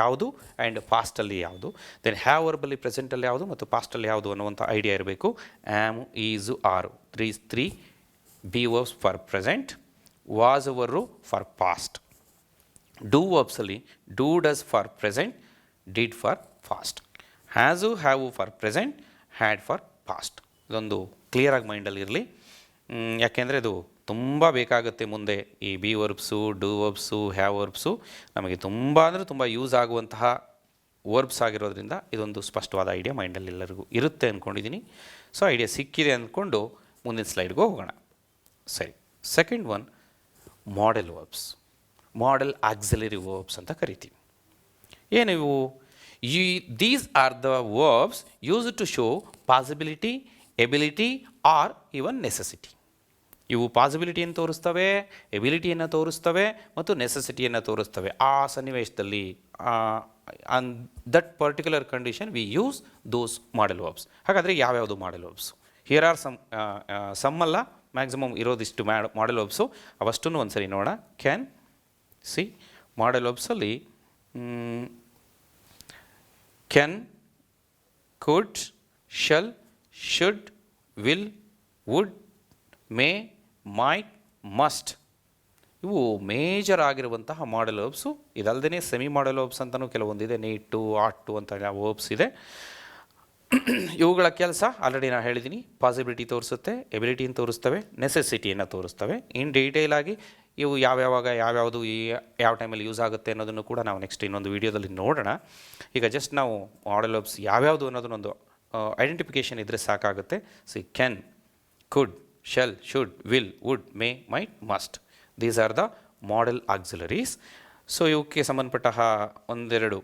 ಯಾವುದು ಆ್ಯಂಡ್ ಪಾಸ್ಟಲ್ಲಿ ಯಾವುದು, ದೆನ್ ಹ್ಯಾವ್ ವರ್ಬಲ್ಲಿ ಪ್ರೆಸೆಂಟಲ್ಲಿ ಯಾವುದು ಮತ್ತು ಪಾಸ್ಟಲ್ಲಿ ಯಾವುದು ಅನ್ನುವಂಥ ಐಡಿಯಾ ಇರಬೇಕು. Am, is, are, 3 be verbs for present, was ಅವರು ಫಾರ್ ಪಾಸ್ಟ್. ಡೂ ವರ್ಬ್ಸಲ್ಲಿ do, does for present, did for past. Has, have for present, had for past. ಇದೊಂದು ಕ್ಲಿಯರಾಗಿ ಮೈಂಡಲ್ಲಿ ಇರಲಿ. ಯಾಕೆಂದರೆ ಇದು ತುಂಬ ಬೇಕಾಗುತ್ತೆ ಮುಂದೆ. ಈ B verbs, do verbs, have verbs ನಮಗೆ ತುಂಬ ಅಂದರೆ ತುಂಬ ಯೂಸ್ ಆಗುವಂತಹ ವರ್ಬ್ಸ್ ಆಗಿರೋದ್ರಿಂದ ಇದೊಂದು ಸ್ಪಷ್ಟವಾದ ಐಡಿಯಾ ಮೈಂಡಲ್ಲಿ ಎಲ್ಲರಿಗೂ ಇರುತ್ತೆ ಅಂದ್ಕೊಂಡಿದ್ದೀನಿ. ಸೊ ಐಡಿಯಾ ಸಿಕ್ಕಿದೆ ಅಂದ್ಕೊಂಡು ಮುಂದಿನ ಸ್ಲೈಡ್ಗೆ ಹೋಗೋಣ. ಸರಿ, second one modal verbs, modal auxiliary verbs ಅಂತ ಕರಿತೀವಿ. ಏನಿವು? These are the verbs used to show possibility, ability or even necessity. ಇವು ಪಾಸಿಬಿಲಿಟಿಯನ್ನು ತೋರಿಸ್ತವೆ, ಎಬಿಲಿಟಿಯನ್ನು ತೋರಿಸ್ತವೆ ಮತ್ತು ನೆಸೆಸಿಟಿಯನ್ನು ತೋರಿಸ್ತವೆ. ಆ ಸನ್ನಿವೇಶದಲ್ಲಿ on that particular condition we use those modal verbs. ಹಾಗಾದರೆ ಯಾವ್ಯಾವುದು modal verbs? Here are some ಅಲ್ಲ, ಮ್ಯಾಕ್ಸಿಮಮ್ ಇರೋದಿಷ್ಟು ಮಾಡೆಲ್ ವರ್ಬ್ಸು. ಅವಷ್ಟನ್ನು ಒಂದು ಸರಿ ನೋಡೋಣ. ಕ್ಯಾನ್ ಸಿ ಮಾಡೆಲ್ ವರ್ಬ್ಸಲ್ಲಿ can, could, shall, should, will, would, may, might, must. ಇವು ಮೇಜರ್ ಆಗಿರುವಂತಹ ಮಾಡೆಲ್ ವರ್ಬ್ಸು. ಇದಲ್ಲದೆ ಸೆಮಿ ಮಾಡೆಲ್ ವರ್ಬ್ಸ್ ಅಂತಲೂ ಕೆಲವೊಂದಿದೆ, ನೀಡ್ ಟು, ಆಟ್ ಟು ಅಂತ ವರ್ಬ್ಸ್ ಇದೆ. ಇವುಗಳ ಕೆಲಸ ಆಲ್ರೆಡಿ ನಾನು ಹೇಳಿದ್ದೀನಿ, ಪಾಸಿಬಿಲಿಟಿ ತೋರಿಸುತ್ತೆ, ಎಬಿಲಿಟಿಯನ್ನು ತೋರಿಸ್ತವೆ, ನೆಸೆಸಿಟಿಯನ್ನು ತೋರಿಸ್ತವೆ. ಇನ್ ಡೀಟೇಲ್ ಆಗಿ ಇವು ಯಾವ್ಯಾವುದು ಯಾವ ಟೈಮಲ್ಲಿ ಯೂಸ್ ಆಗುತ್ತೆ ಅನ್ನೋದನ್ನು ಕೂಡ ನಾವು ನೆಕ್ಸ್ಟ್ ಇನ್ನೊಂದು ವೀಡಿಯೋದಲ್ಲಿ ನೋಡೋಣ. ಈಗ ಜಸ್ಟ್ ನಾವು ಮಾಡೆಲ್ ವರ್ಬ್ಸ್ ಯಾವ್ಯಾವುದು ಅನ್ನೋದನ್ನೊಂದು ಐಡೆಂಟಿಫಿಕೇಷನ್ ಇದ್ದರೆ ಸಾಕಾಗುತ್ತೆ. See can, could, shall, should, will, would, may, might, must. These are the modal auxiliaries. So ಇವಕ್ಕೆ ಸಂಬಂಧಪಟ್ಟ ಒಂದೆರಡು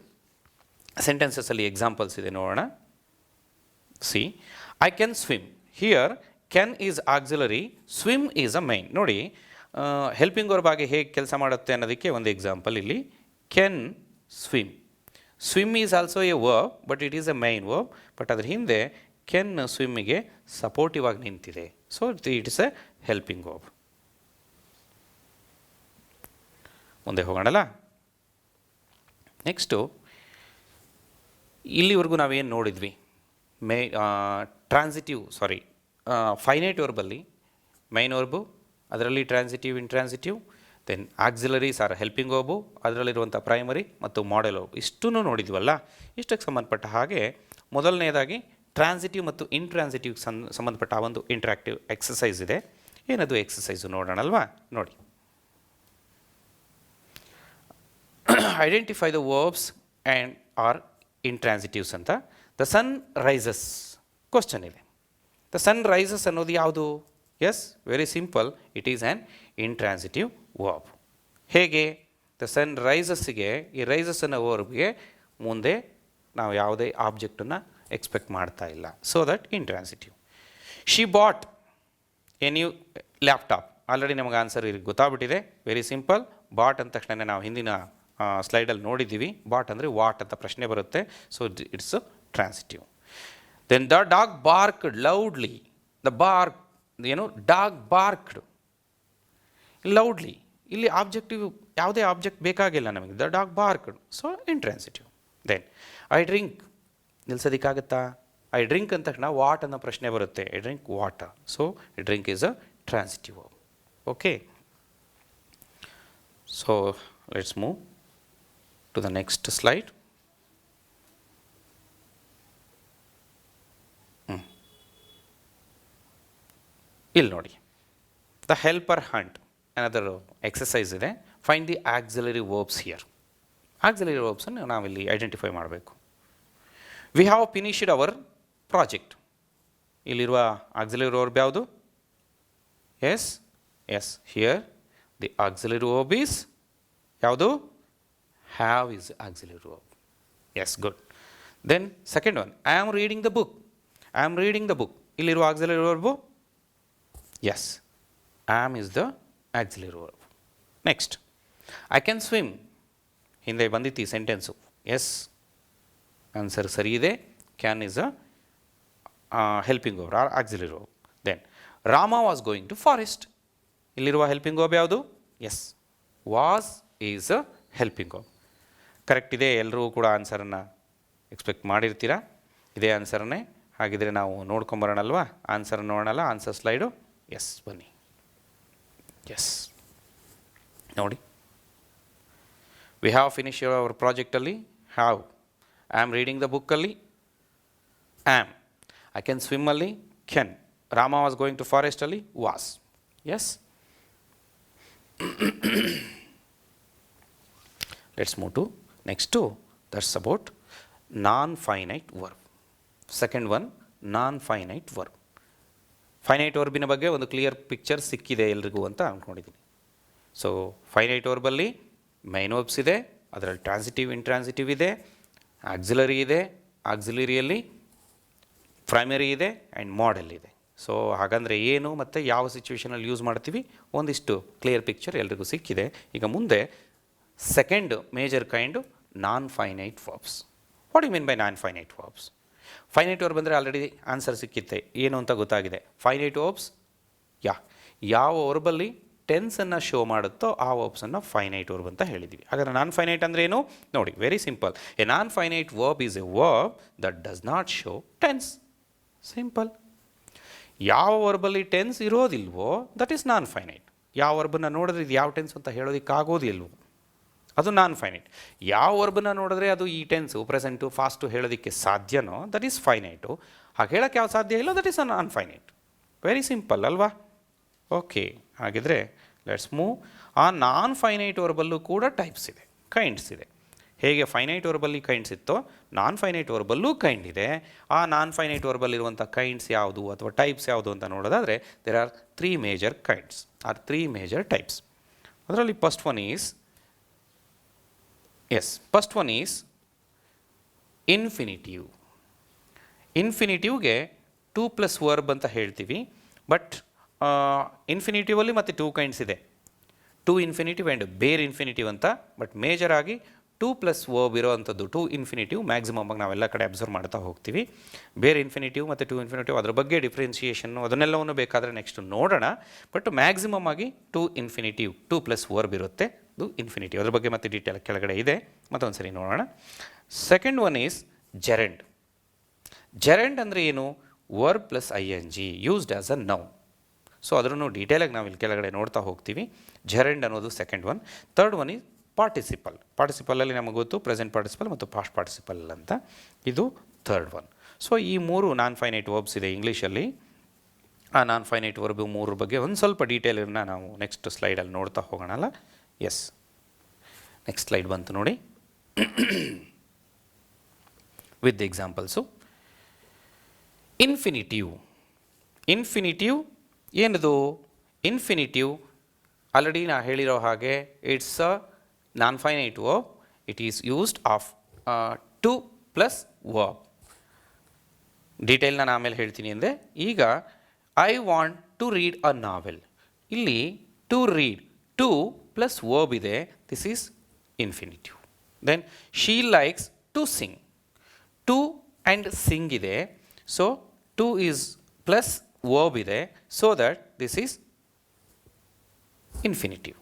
ಸೆಂಟೆನ್ಸಸಲ್ಲಿ ಎಕ್ಸಾಂಪಲ್ಸ್ ಇದೆ, ನೋಡೋಣ. See, I can swim. Here can is auxiliary, swim is a main. ನೋಡಿ, ಹೆಲ್ಪಿಂಗ್ ವರ್ಬ್ ಆಗಿ ಹೇಗೆ ಕೆಲಸ ಮಾಡುತ್ತೆ ಅನ್ನೋದಕ್ಕೆ ಒಂದು ಎಕ್ಸಾಂಪಲ್ ಇಲ್ಲಿ. Can swim, swim is also a verb but it is a main verb. But ಅದ್ರ ಹಿಂದೆ ಕೆನ್ ಸ್ವಿಮ್ಮಿಗೆ ಸಪೋರ್ಟಿವ್ ಆಗಿ ನಿಂತಿದೆ. So it is a helping verb. ಮುಂದೆ ಹೋಗೋಣಲ್ಲ. ನೆಕ್ಸ್ಟು, ಇಲ್ಲಿವರೆಗೂ ನಾವೇನು ನೋಡಿದ್ವಿ, ಫೈನೈಟ್ ವರ್ಬಲ್ಲಿ ಮೈನ್ ವರ್ಬು, ಅದರಲ್ಲಿ transitive, intransitive, then auxiliaries or helping verb, ಅದರಲ್ಲಿರುವಂಥ ಪ್ರೈಮರಿ ಮತ್ತು ಮಾಡೆಲ್ ವರ್ಬ್ ಇಷ್ಟೂ ನೋಡಿದ್ವಲ್ಲ. ಇಷ್ಟಕ್ಕೆ ಸಂಬಂಧಪಟ್ಟ ಹಾಗೆ ಮೊದಲನೇದಾಗಿ ಟ್ರಾನ್ಸಿಟಿವ್ ಮತ್ತು ಇಂಟ್ರಾನ್ಸಿಟಿವ್ಗೆ ಸಂಬಂಧಪಟ್ಟ ಒಂದು ಇಂಟ್ರಾಕ್ಟಿವ್ ಎಕ್ಸಸೈಸ್ ಇದೆ. ಏನದು ಎಕ್ಸಸೈಸು ನೋಡೋಣಲ್ವಾ? ನೋಡಿ, identify the verbs and are intransitives ಅಂತ. ದ ಸನ್ ರೈಸಸ್ ಕ್ವಶನ್ ಇದೆ. ದ ಸನ್ ರೈಸಸ್ ಅನ್ನೋದು ಯಾವುದು? Yes, very simple, it is an intransitive verb. ಹೇಗೆ? ದ ಸನ್ ರೈಸಸ್ಸಿಗೆ, ಈ ರೈಸಸ್ ಅನ್ನೋ ವರ್ಬ್ಗೆ ಮುಂದೆ ನಾವು ಯಾವುದೇ ಆಬ್ಜೆಕ್ಟನ್ನು ಎಕ್ಸ್ಪೆಕ್ಟ್ ಮಾಡ್ತಾ ಇಲ್ಲ. So that intransitive. She bought a new laptop. Already ನಮಗೆ ಆನ್ಸರ್ ಇಲ್ಲಿ ಗೊತ್ತಾಗ್ಬಿಟ್ಟಿದೆ, ವೆರಿ ಸಿಂಪಲ್. ಬಾಟ್ ಅಂದ ತಕ್ಷಣ ನಾವು ಹಿಂದಿನ ಸ್ಲೈಡಲ್ಲಿ ನೋಡಿದ್ದೀವಿ, ಬಾಟ್ ಅಂದರೆ ವಾಟ್ ಅಂತ ಪ್ರಶ್ನೆ ಬರುತ್ತೆ. So it's transitive. Then the dog barked loudly. The bark ಏನು? Dog barked loudly. ಇಲ್ಲಿ ಆಬ್ಜೆಕ್ಟಿವ್, ಯಾವುದೇ ಆಬ್ಜೆಕ್ಟ್ ಬೇಕಾಗಿಲ್ಲ ನಮಗೆ. The dog barked, so intransitive. Then I drink, ನಿಲ್ಸೋದಕ್ಕಾಗುತ್ತಾ? ಐ ಡ್ರಿಂಕ್ ಅಂದ ತಕ್ಷಣ ವಾಟ್ ಅನ್ನೋ ಪ್ರಶ್ನೆ ಬರುತ್ತೆ. I drink water, so I drink is a transitive. Okay, so let's move to the next slide. ಇಲ್ಲಿ ನೋಡಿ, ದ ಹೆಲ್ಪರ್ ಹಂಟ್ ಅನ್ನೋದರ exercise ಇದೆ. Find the auxiliary verbs here. Auxiliary ವರ್ಬ್ಸನ್ನು ನಾವಿಲ್ಲಿ ಐಡೆಂಟಿಫೈ ಮಾಡಬೇಕು. We have finished our project. ಇಲ್ಲಿರುವ auxiliary verb ಯಾವುದು? Yes, here the auxiliary verb is ಯಾವುದು? Have is auxiliary verb. Yes, good. Then second one, I am reading the book. I am reading the book. ಇಲ್ಲಿರುವ auxiliary verb? Yes, am is the auxiliary verb. Next, I can swim. ಹಿಂದೆ ಬಂದಿತ್ತು ಈ sentence. S, answer ಸರಿ ಇದೆ. Can is a helping verb or auxiliary verb. Then Rama was going to forest. ಇಲ್ಲಿರುವ ಹೆಲ್ಪಿಂಗ್ ವರ್ಬ್ ಯಾವುದು? Yes, was is a helping verb. Correct ಇದೆ. ಎಲ್ಲರೂ ಕೂಡ ಆನ್ಸರನ್ನು ಎಕ್ಸ್ಪೆಕ್ಟ್ ಮಾಡಿರ್ತೀರಾ. ಇದೇ ಆನ್ಸರನ್ನೇ. ಹಾಗಿದ್ರೆ ನಾವು ನೋಡ್ಕೊಂಬರೋಣಲ್ವಾ? ಆನ್ಸರ್ ನೋಡೋಣಲ್ಲ, ಆನ್ಸರ್ ಸ್ಲೈಡು. ಎಸ್, ಬನ್ನಿ. ಎಸ್, ನೋಡಿ, ವಿ ಹ್ಯಾವ್ ಫಿನಿಶ್ ಅವರ್ ಪ್ರಾಜೆಕ್ಟಲ್ಲಿ have, I am reading the ಬುಕ್ಕಲ್ಲಿ ಆ್ಯಮ್, ಐ ಕ್ಯಾನ್ ಸ್ವಿಮ್ಮಲ್ಲಿ can, Rama was going to ಫಾರೆಸ್ಟಲ್ಲಿ was. Yes, let's move to next. That's about non finite verb. Second one, non finite verb. Finite ವರ್ಬಿನ ಬಗ್ಗೆ ಒಂದು clear picture ಸಿಕ್ಕಿದೆ ಎಲ್ರಿಗೂ ಅಂತ ಅಂದ್ಕೊಂಡಿದ್ದೀನಿ. ಸೊ ಫೈನೈಟ್ ವರ್ಬಲ್ಲಿ ಮೈನ್ ವರ್ಬ್ಸ್ ಇದೆ, ಅದರಲ್ಲಿ ಟ್ರಾನ್ಸಿಟಿವ್, ಇಂಟ್ರಾನ್ಸಿಟಿವ್ ಇದೆ, ಆಕ್ಸಿಲರಿ ಇದೆ, ಆಕ್ಸಿಲರಿಯಲ್ಲಿ ಪ್ರೈಮರಿ ಇದೆ ಆ್ಯಂಡ್ ಮಾಡೆಲ್ ಇದೆ. ಸೊ ಹಾಗಂದರೆ ಏನು ಮತ್ತು ಯಾವ ಸಿಚುವೇಷನಲ್ಲಿ ಯೂಸ್ ಮಾಡ್ತೀವಿ, ಒಂದಿಷ್ಟು ಕ್ಲಿಯರ್ ಪಿಕ್ಚರ್ ಎಲ್ರಿಗೂ ಸಿಕ್ಕಿದೆ. ಈಗ ಮುಂದೆ second major kind non finite verbs. What you mean by non finite verbs? Finite verb ಅಂದರೆ ಆಲ್ರೆಡಿ ಆನ್ಸರ್ ಸಿಕ್ಕಿತ್ತೆ, ಏನು ಅಂತ ಗೊತ್ತಾಗಿದೆ. ಫೈನೈಟ್ ವರ್ಬ್ಸ್ ಯಾವ ವರ್ಬಲ್ಲಿ ಟೆನ್ಸನ್ನು ಶೋ ಮಾಡುತ್ತೋ ಆ ವರ್ಬ್ಸನ್ನು ಫೈನೈಟ್ ವರ್ಬ್ ಅಂತ ಹೇಳಿದ್ವಿ. ಹಾಗಾದರೆ ನಾನ್ ಫೈನೈಟ್ ಅಂದರೆ ಏನು ನೋಡಿ, very simple. A non finite verb is a verb that does not show tense. Simple. ಯಾವ ವರ್ಬಲ್ಲಿ ಟೆನ್ಸ್ ಇರೋದಿಲ್ವೋ ದಟ್ ಈಸ್ ನಾನ್ ಫೈನೈಟ್. ಯಾವ ವರ್ಬನ್ನು ನೋಡಿದ್ರೆ ಇದು ಯಾವ ಟೆನ್ಸ್ ಅಂತ ಹೇಳೋದಕ್ಕಾಗೋದಿಲ್ವೋ ಅದು ನಾನ್ ಫೈನೈಟ್. ಯಾವ ವರ್ಬನ್ನು ನೋಡಿದ್ರೆ ಅದು ಈ ಟೆನ್ಸು ಪ್ರೆಸೆಂಟು ಫಾಸ್ಟು ಹೇಳೋದಕ್ಕೆ ಸಾಧ್ಯನೋ ದಟ್ ಈಸ್ ಫೈನೈಟು. ಹಾಗೆ ಹೇಳೋಕ್ಕೆ ಯಾವ ಸಾಧ್ಯ ಇಲ್ಲ that is a non finite. Very simple ಅಲ್ವಾ? ಓಕೆ, ಹಾಗಿದ್ರೆ ಲೆಟ್ಸ್ ಮೂವ್. ಆ ನಾನ್ ಫೈನೈಟ್ ವರ್ಬಲ್ಲೂ ಕೂಡ ಟೈಪ್ಸ್ ಇದೆ, ಕೈಂಡ್ಸ್ ಇದೆ. ಹೇಗೆ ಫೈನೈಟ್ ವರ್ಬಲ್ಲಿ ಕೈಂಡ್ಸ್ ಇತ್ತೋ ನಾನ್ ಫೈನೈಟ್ ವರ್ಬಲ್ಲೂ ಕೈಂಡ್ ಇದೆ. ಆ ನಾನ್ ಫೈನೈಟ್ ವರ್ಬಲ್ಲಿರುವಂಥ ಕೈಂಡ್ಸ್ ಯಾವುದು ಅಥವಾ ಟೈಪ್ಸ್ ಯಾವುದು ಅಂತ ನೋಡೋದಾದರೆ there are 3 major kinds are 3 major types. ಅದರಲ್ಲಿ ಫಸ್ಟ್ ಒನ್ ಈಸ್ ಇನ್ಫಿನಿಟಿವ್. ಇನ್ಫಿನಿಟಿವ್ಗೆ 2 + ವರ್ಬ್ ಅಂತ ಹೇಳ್ತೀವಿ. ಬಟ್ ಇನ್ಫಿನಿಟಿವಲ್ಲಿ ಮತ್ತು 2 ಕೈಂಡ್ಸ್ ಇದೆ, 2 ಇನ್ಫಿನಿಟಿವ್ ಆ್ಯಂಡ್ ಬೇರ್ ಇನ್ಫಿನಿಟಿವ್ ಅಂತ. ಬಟ್ ಮೇಜರ್ ಆಗಿ 2 + ವರ್ಬ್ ಇರೋವಂಥದ್ದು 2 ಇನ್ಫಿನಿಟಿವ್ ಮ್ಯಾಕ್ಸಿಮಮ್ ಆಗಿ ನಾವೆಲ್ಲ ಕಡೆ ಅಬ್ಸರ್ವ್ ಮಾಡ್ತಾ ಹೋಗ್ತೀವಿ. ಬೇರೆ ಇನ್ಫಿನಿಟಿವ್ ಮತ್ತು 2 ಇನ್ಫಿನಿಟಿವ್ ಅದ್ರ ಬಗ್ಗೆ ಡಿಫ್ರೆನ್ಸಿಯೇಷನ್ನು ಅದನ್ನೆಲ್ಲವನ್ನು ಬೇಕಾದರೆ ನೆಕ್ಸ್ಟ್ ನೋಡೋಣ. ಬಟ್ ಮ್ಯಾಕ್ಸಿಮಮ್ ಆಗಿ 2 ಇನ್ಫಿನಿಟಿವ್ 2 + ವರ್ಬ್ ಇರುತ್ತೆ, ಅದು ಇನ್ಫಿನಿಟಿವ್. ಅದ್ರ ಬಗ್ಗೆ ಮತ್ತೆ ಡೀಟೇಲ್ ಕೆಳಗಡೆ ಇದೆ, ಮತ್ತೊಂದು ಸರಿ ನೋಡೋಣ. Second one is gerund. Gerund ಅಂದರೆ ಏನು? Verb plus ING used as a noun. So ಅದನ್ನು ಡೀಟೇಲಾಗಿ ನಾವು ಇಲ್ಲಿ ಕೆಳಗಡೆ ನೋಡ್ತಾ ಹೋಗ್ತೀವಿ. ಜೆರೆಂಡ್ ಅನ್ನೋದು second one. Third one is participle. ಪಾರ್ಟಿಸಿಪಲಲ್ಲಿ ನಮಗೆ ಗೊತ್ತು ಪ್ರೆಸೆಂಟ್ ಪಾರ್ಟಿಸಿಪಲ್ ಮತ್ತು ಪಾಸ್ಟ್ ಪಾರ್ಟಿಸಿಪಲ್ ಅಂತ. ಇದು ಥರ್ಡ್ ಒನ್. ಸೊ ಈ 3 ನಾನ್ ಫೈನೈಟ್ ವರ್ಬ್ಸ್ ಇದೆ ಇಂಗ್ಲೀಷಲ್ಲಿ. ಆ ನಾನ್ ಫೈನೈಟ್ ವರ್ಬ್ 3 ಬಗ್ಗೆ ಒಂದು ಸ್ವಲ್ಪ ಡೀಟೇಲನ್ನು ನಾವು ನೆಕ್ಸ್ಟ್ ಸ್ಲೈಡಲ್ಲಿ ನೋಡ್ತಾ ಹೋಗೋಣಲ್ಲ. ಎಸ್, ನೆಕ್ಸ್ಟ್ ಸ್ಲೈಡ್ ಬಂತು ನೋಡಿ ವಿತ್ ಎಕ್ಸಾಂಪಲ್ಸು. ಇನ್ಫಿನಿಟಿವ್ ಏನದು? ಇನ್ಫಿನಿಟಿವ್ ಆಲ್ರೆಡಿ ನಾ ಹೇಳಿರೋ ಹಾಗೆ it's a non finite verb. It is used of 2 + verb. ಡೀಟೇಲ್ನ ನಾನು ಆಮೇಲೆ ಹೇಳ್ತೀನಿ ಅಂದರೆ ಈಗ I want to read a novel. ಇಲ್ಲಿ ಟು ರೀಡ್ 2 + ವರ್ಬ್ ಇದೆ, this is infinitive. Then she likes to sing. 2 and sing ಇದೆ, ಸೊ 2 ಈಸ್ ಪ್ಲಸ್ ವರ್ಬ್ ಇದೆ, so that this is infinitive.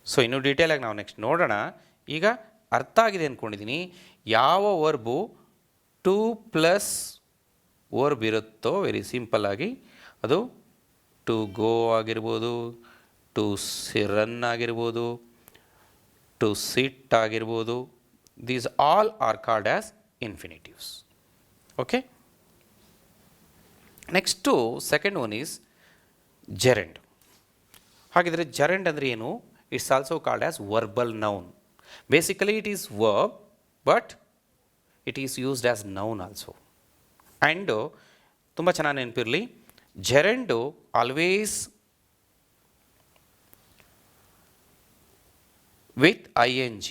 So ಇನ್ನು ಡೀಟೇಲಾಗಿ ನಾವು ನೆಕ್ಸ್ಟ್ ನೋಡೋಣ. ಈಗ ಅರ್ಥ ಆಗಿದೆ ಅಂದ್ಕೊಂಡಿದ್ದೀನಿ. ಯಾವ ವರ್ಬು 2 + ವರ್ಬ್ ಇರುತ್ತೋ ವೆರಿ ಸಿಂಪಲ್ಲಾಗಿ ಅದು ಟು ಗೋ ಆಗಿರ್ಬೋದು, ಟು ರನ್ ಆಗಿರ್ಬೋದು, ಟು ಸಿಟ್ ಆಗಿರ್ಬೋದು. These all are called as infinitives. Okay, next second one is gerund. ಹಾಗಿದ್ರೆ ಜೆರೆಂಡ್ ಅಂದರೆ ಏನು? It's also called as verbal noun. Basically it is verb but it is used as noun also. And ತುಂಬ ಚೆನ್ನಾಗಿ ನೆನಪಿರಲಿ, gerund always with ING.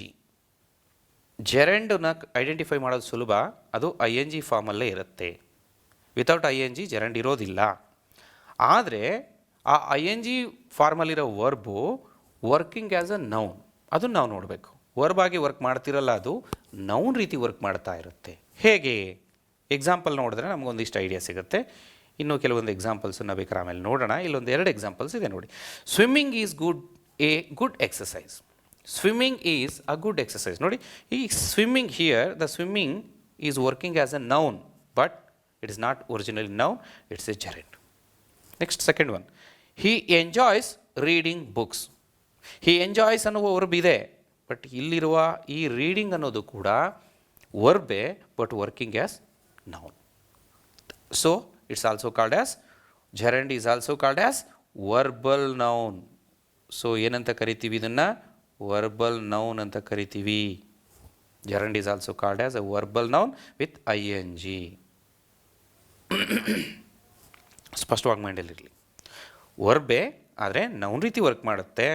ಜೆರೆಂಡನ್ನ identify ಮಾಡೋದು ಸುಲಭ, ಅದು ING ಫಾರ್ಮಲ್ಲೇ ಇರುತ್ತೆ. ವಿತೌಟ್ ING ಜೆರೆಂಡ್ ಇರೋದಿಲ್ಲ. ಆದರೆ ಆ ING ಫಾರ್ಮಲ್ಲಿರೋ verb working as a noun, ಅದನ್ನು ನಾವು ನೋಡಬೇಕು. ವರ್ಬ್ ಆಗಿ ವರ್ಕ್ ಮಾಡ್ತಿರಲ್ಲ, ಅದು ನೌನ್ ರೀತಿ ವರ್ಕ್ ಮಾಡ್ತಾ ಇರುತ್ತೆ. ಹೇಗೆ? ಎಕ್ಸಾಂಪಲ್ ನೋಡಿದ್ರೆ ನಮಗೊಂದಿಷ್ಟು ಐಡಿಯಾ ಸಿಗುತ್ತೆ. ಇನ್ನೂ ಕೆಲವೊಂದು ಎಕ್ಸಾಂಪಲ್ಸನ್ನು ಬೇಕಾದ್ರೆ ಆಮೇಲೆ ನೋಡೋಣ. ಇಲ್ಲೊಂದು 2 ಎಕ್ಸಾಂಪಲ್ಸ್ ಇದೆ ನೋಡಿ. Swimming is a good exercise. Swimming is a good exercise. ನೋಡಿ, ಈ swimming here, the swimming is working as a noun but it is not originally noun, it's a gerund. Next second one, he enjoys reading books. He enjoys ಅನ್ನುವ verb ಇದೆ, but ಇಲ್ಲಿರುವ ಈ reading ಅನ್ನೋದು ಕೂಡ ವರ್ಬೇ but working as noun. So it's also called as gerund is also called as verbal noun. So ಏನಂತ ಕರಿತೀವಿ ಇದನ್ನು? ವರ್ಬಲ್ ನೌನ್ ಅಂತ ಕರಿತೀವಿ. Gerund is also called as a verbal noun with ING. ಸ್ಪಷ್ಟವಾಗಿ ಮೈಂಡಲ್ಲಿರಲಿ, ವರ್ಬೇ ಆದರೆ ನೌನ್ ರೀತಿ ವರ್ಕ್ ಮಾಡುತ್ತೆ,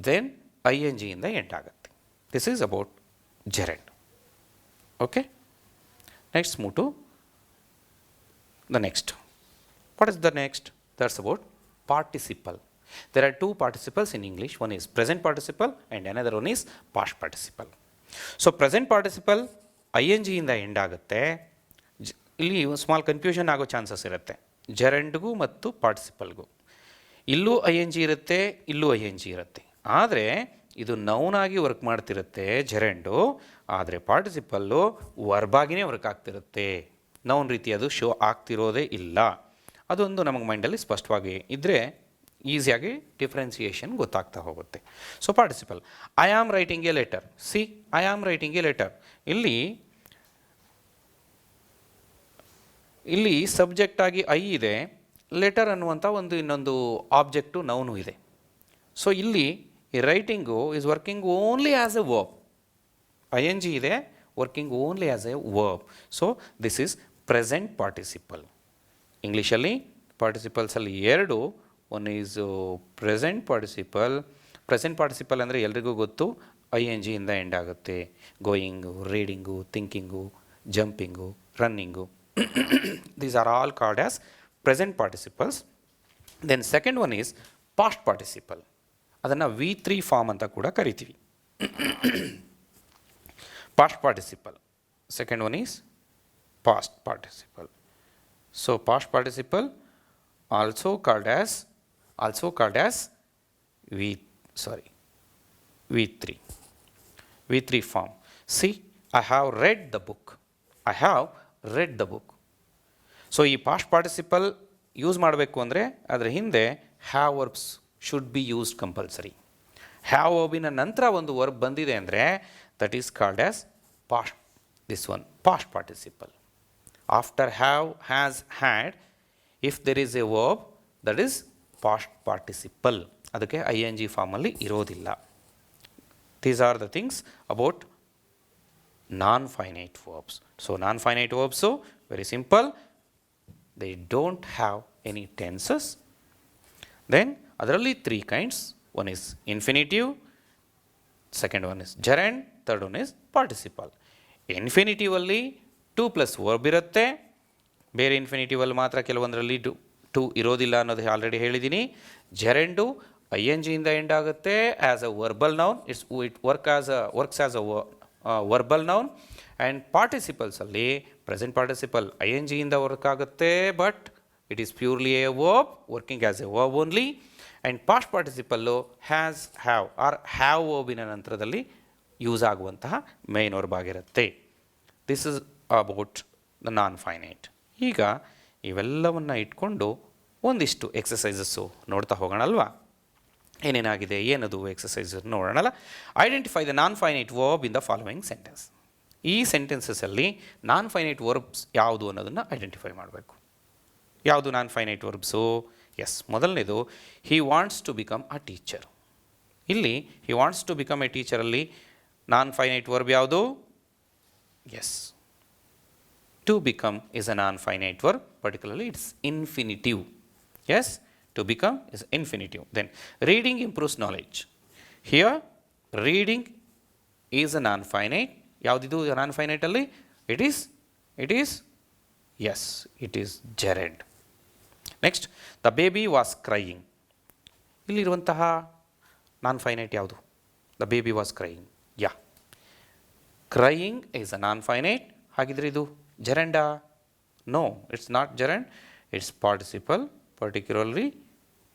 ದೆನ್ ING ಇಂದ ಎಂಡ್ ಆಗುತ್ತೆ. This is about gerund. Okay, next move to the next. What is the next? That's about participle. There are 2 participles in English. One is present participle and another one is past participle. So present participle ING ಇಂದ end ಆಗುತ್ತೆ. ಇಲ್ಲಿ small confusion ಆಗೋ chances ಇರುತ್ತೆ ಜೆರೆಂಡ್ಗೂ ಮತ್ತು ಪಾರ್ಟಿಸಿಪಲ್ಗೂ. ಇಲ್ಲೂ ING ಇರುತ್ತೆ, ಇಲ್ಲೂ ING ಇರುತ್ತೆ. ಆದರೆ ಇದು ನೌನ್ ಆಗಿ ವರ್ಕ್ ಮಾಡ್ತಿರುತ್ತೆ ಜೆರೆಂಡು, ಆದರೆ ಪಾರ್ಟಿಸಿಪಲ್ಲು ವರ್ಬಾಗಿನೇ ವರ್ಕ್ ಆಗ್ತಿರುತ್ತೆ. ನೌನ್ ರೀತಿ ಅದು ಶೋ ಆಗ್ತಿರೋದೇ ಇಲ್ಲ. ಅದೊಂದು ನಮಗೆ ಮೈಂಡಲ್ಲಿ ಸ್ಪಷ್ಟವಾಗಿ ಇದ್ದರೆ ಈಸಿಯಾಗಿ ಡಿಫ್ರೆನ್ಸಿಯೇಷನ್ ಗೊತ್ತಾಗ್ತಾ ಹೋಗುತ್ತೆ. So participle, I am writing a letter. See, I am writing a letter. ಇಲ್ಲಿ ಸಬ್ಜೆಕ್ಟ್ ಆಗಿ ಐ ಇದೆ, ಲೆಟರ್ ಅನ್ನುವಂಥ ಇನ್ನೊಂದು ಆಬ್ಜೆಕ್ಟು ನೌನು ಇದೆ. ಸೊ ಇಲ್ಲಿ ಈ writing is working only as a verb. I N G ಇದೆ, working only as a verb. So this is present participle. ಇಂಗ್ಲೀಷಲ್ಲಿ ಪಾರ್ಟಿಸಿಪಲ್ಸಲ್ಲಿ ಎರಡು, one is present participle. Present participle ಅಂದರೆ ಎಲ್ರಿಗೂ ಗೊತ್ತು, ಐ ಎನ್ ಜಿಯಿಂದ ಎಂಡ್ ಆಗುತ್ತೆ. Going, reading, thinking, jumping, running, these are all called as present participles. Then second one is past participle. ಅದನ್ನು V3 form ಅಂತ ಕೂಡ ಕರಿತೀವಿ. Past participle. Second one is past participle. So past participle also called as V3 form. See, I have read the book. I have read the book. So ಈ past participle use ಮಾಡಬೇಕು ಅಂದರೆ ಅದರ ಹಿಂದೆ have verbs should be used compulsory. Have ವರ್ಬಿನ ನಂತರ ಒಂದು verb ಬಂದಿದೆ ಅಂದರೆ that is called as past. This one past participle. After have, has, had, if there is a verb that is past participle. ಅದಕ್ಕೆ ಐ ಎನ್ ಜಿ ಫಾರ್ಮಲ್ಲಿ ಇರೋದಿಲ್ಲ. These are the things about non-finite verbs. So non-finite verbs, so very simple, they don't have any tenses. Then otherly three kinds. One is infinitive, second one is gerund, third one is participle. Infinitive alli 2 plus verb irutte, ಬೇರೆ infinitive ಅಲ್ಲಿ ಮಾತ್ರ ಕೆಲವೊಂದರಲ್ಲಿ to ಇರೋದಿಲ್ಲ ಅನ್ನೋದು already ಹೇಳಿದ್ದೀನಿ. Gerund I N ಜಿಯಿಂದ end ಆಗುತ್ತೆ as a verbal noun. It works as a verbal noun. And ಪಾರ್ಟಿಸಿಪಲ್ಸಲ್ಲಿ ಪ್ರೆಸೆಂಟ್ ಪಾರ್ಟಿಸಿಪಲ್ ಐ ಎನ್ ಜಿಯಿಂದ ವರ್ಕ್ ಆಗುತ್ತೆ, but it is purely a verb, working as a verb only. And past participle has, have or have ವರ್ಬಿನ ನಂತರದಲ್ಲಿ use ಆಗುವಂತಹ main verb ಆಗಿರುತ್ತೆ. This is about the non finite. ಈಗ ಇವೆಲ್ಲವನ್ನು ಇಟ್ಕೊಂಡು ಒಂದಿಷ್ಟು ಎಕ್ಸಸೈಸಸ್ಸು ನೋಡ್ತಾ ಹೋಗೋಣ ಅಲ್ವಾ. ಏನೇನಾಗಿದೆ, ಏನದು ಎಕ್ಸಸೈಸ್ ನೋಡೋಣಲ್ಲ. Identify the non finite verb in the following sentence. ಈ ಸೆಂಟೆನ್ಸಸ್ಸಲ್ಲಿ ನಾನ್ ಫೈನೈಟ್ ವರ್ಬ್ಸ್ ಯಾವುದು ಅನ್ನೋದನ್ನು ಐಡೆಂಟಿಫೈ ಮಾಡಬೇಕು. ಯಾವುದು ನಾನ್ ಫೈನೈಟ್ ವರ್ಬ್ಸು? ಎಸ್, ಮೊದಲನೇದು he wants to become a teacher. ಇಲ್ಲಿ he wants to become a ಟೀಚರಲ್ಲಿ ನಾನ್ ಫೈನೈಟ್ ವರ್ಬ್ ಯಾವುದು? Yes, to become is a non-finite verb, particularly it's infinitive. Yes, to become is infinitive. Then reading improves knowledge. Here reading is a non-finite. ಯಾವುದಿದು non-finite ಅಲ್ಲಿ? It is yes, it is gerund. Next, the baby was crying. ಇಲ್ಲಿರುವಂತಹ non-finite ಯಾವುದು? The baby was crying. Yeah, crying is a non-finite. ಹಾಗಿದ್ರೆ ಇದು gerund? No, it's not gerund, it's participle, particularly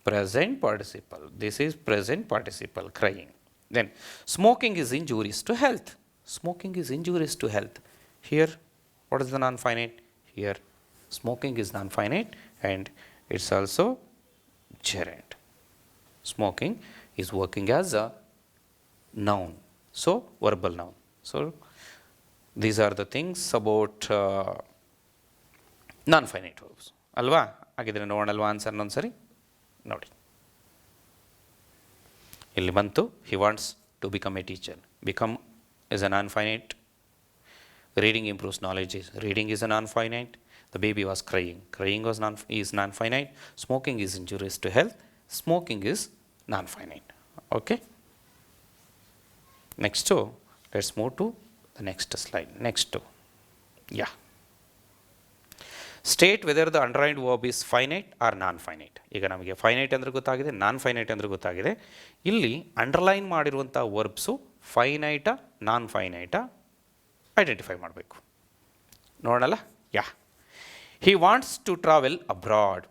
present participle. This is present participle, crying. Then smoking is injurious to health. Smoking is injurious to health. Here what is the non-finite? Here smoking is non-finite and it's also gerund. Smoking is working as a noun, so verbal noun. So these are the things about non-finite verbs. ಅಲ್ವಾ? ಹಾಗಿದ್ರೆ ನೋಡೋಣಲ್ವಾ answer ಒಂದು ಸರಿ ನೋಡಿ. ಇಲ್ಲಿ ಬಂತು, he wants to become a teacher. Become is a non-finite. Reading improves knowledge. Reading is a non-finite. The baby was crying. Crying is non-finite. Smoking is injurious to health. Smoking is non-finite. Okay. Next, let's move to the next slide. Next, yeah. State whether the underlined verb is finite or non-finite. ಈಗ ನಮಗೆ finite ಅಂದರೆ ಗೊತ್ತಾಗಿದೆ, ನಾನ್ finite ಅಂದರೆ ಗೊತ್ತಾಗಿದೆ. ಇಲ್ಲಿ underline ಮಾಡಿರುವಂಥ verbs ಫೈನೈಟಾ ನಾನ್ ಫೈನೈಟಾ identify ಮಾಡಬೇಕು. ನೋಡೋಣಲ್ಲ. Yeah, he wants to travel abroad.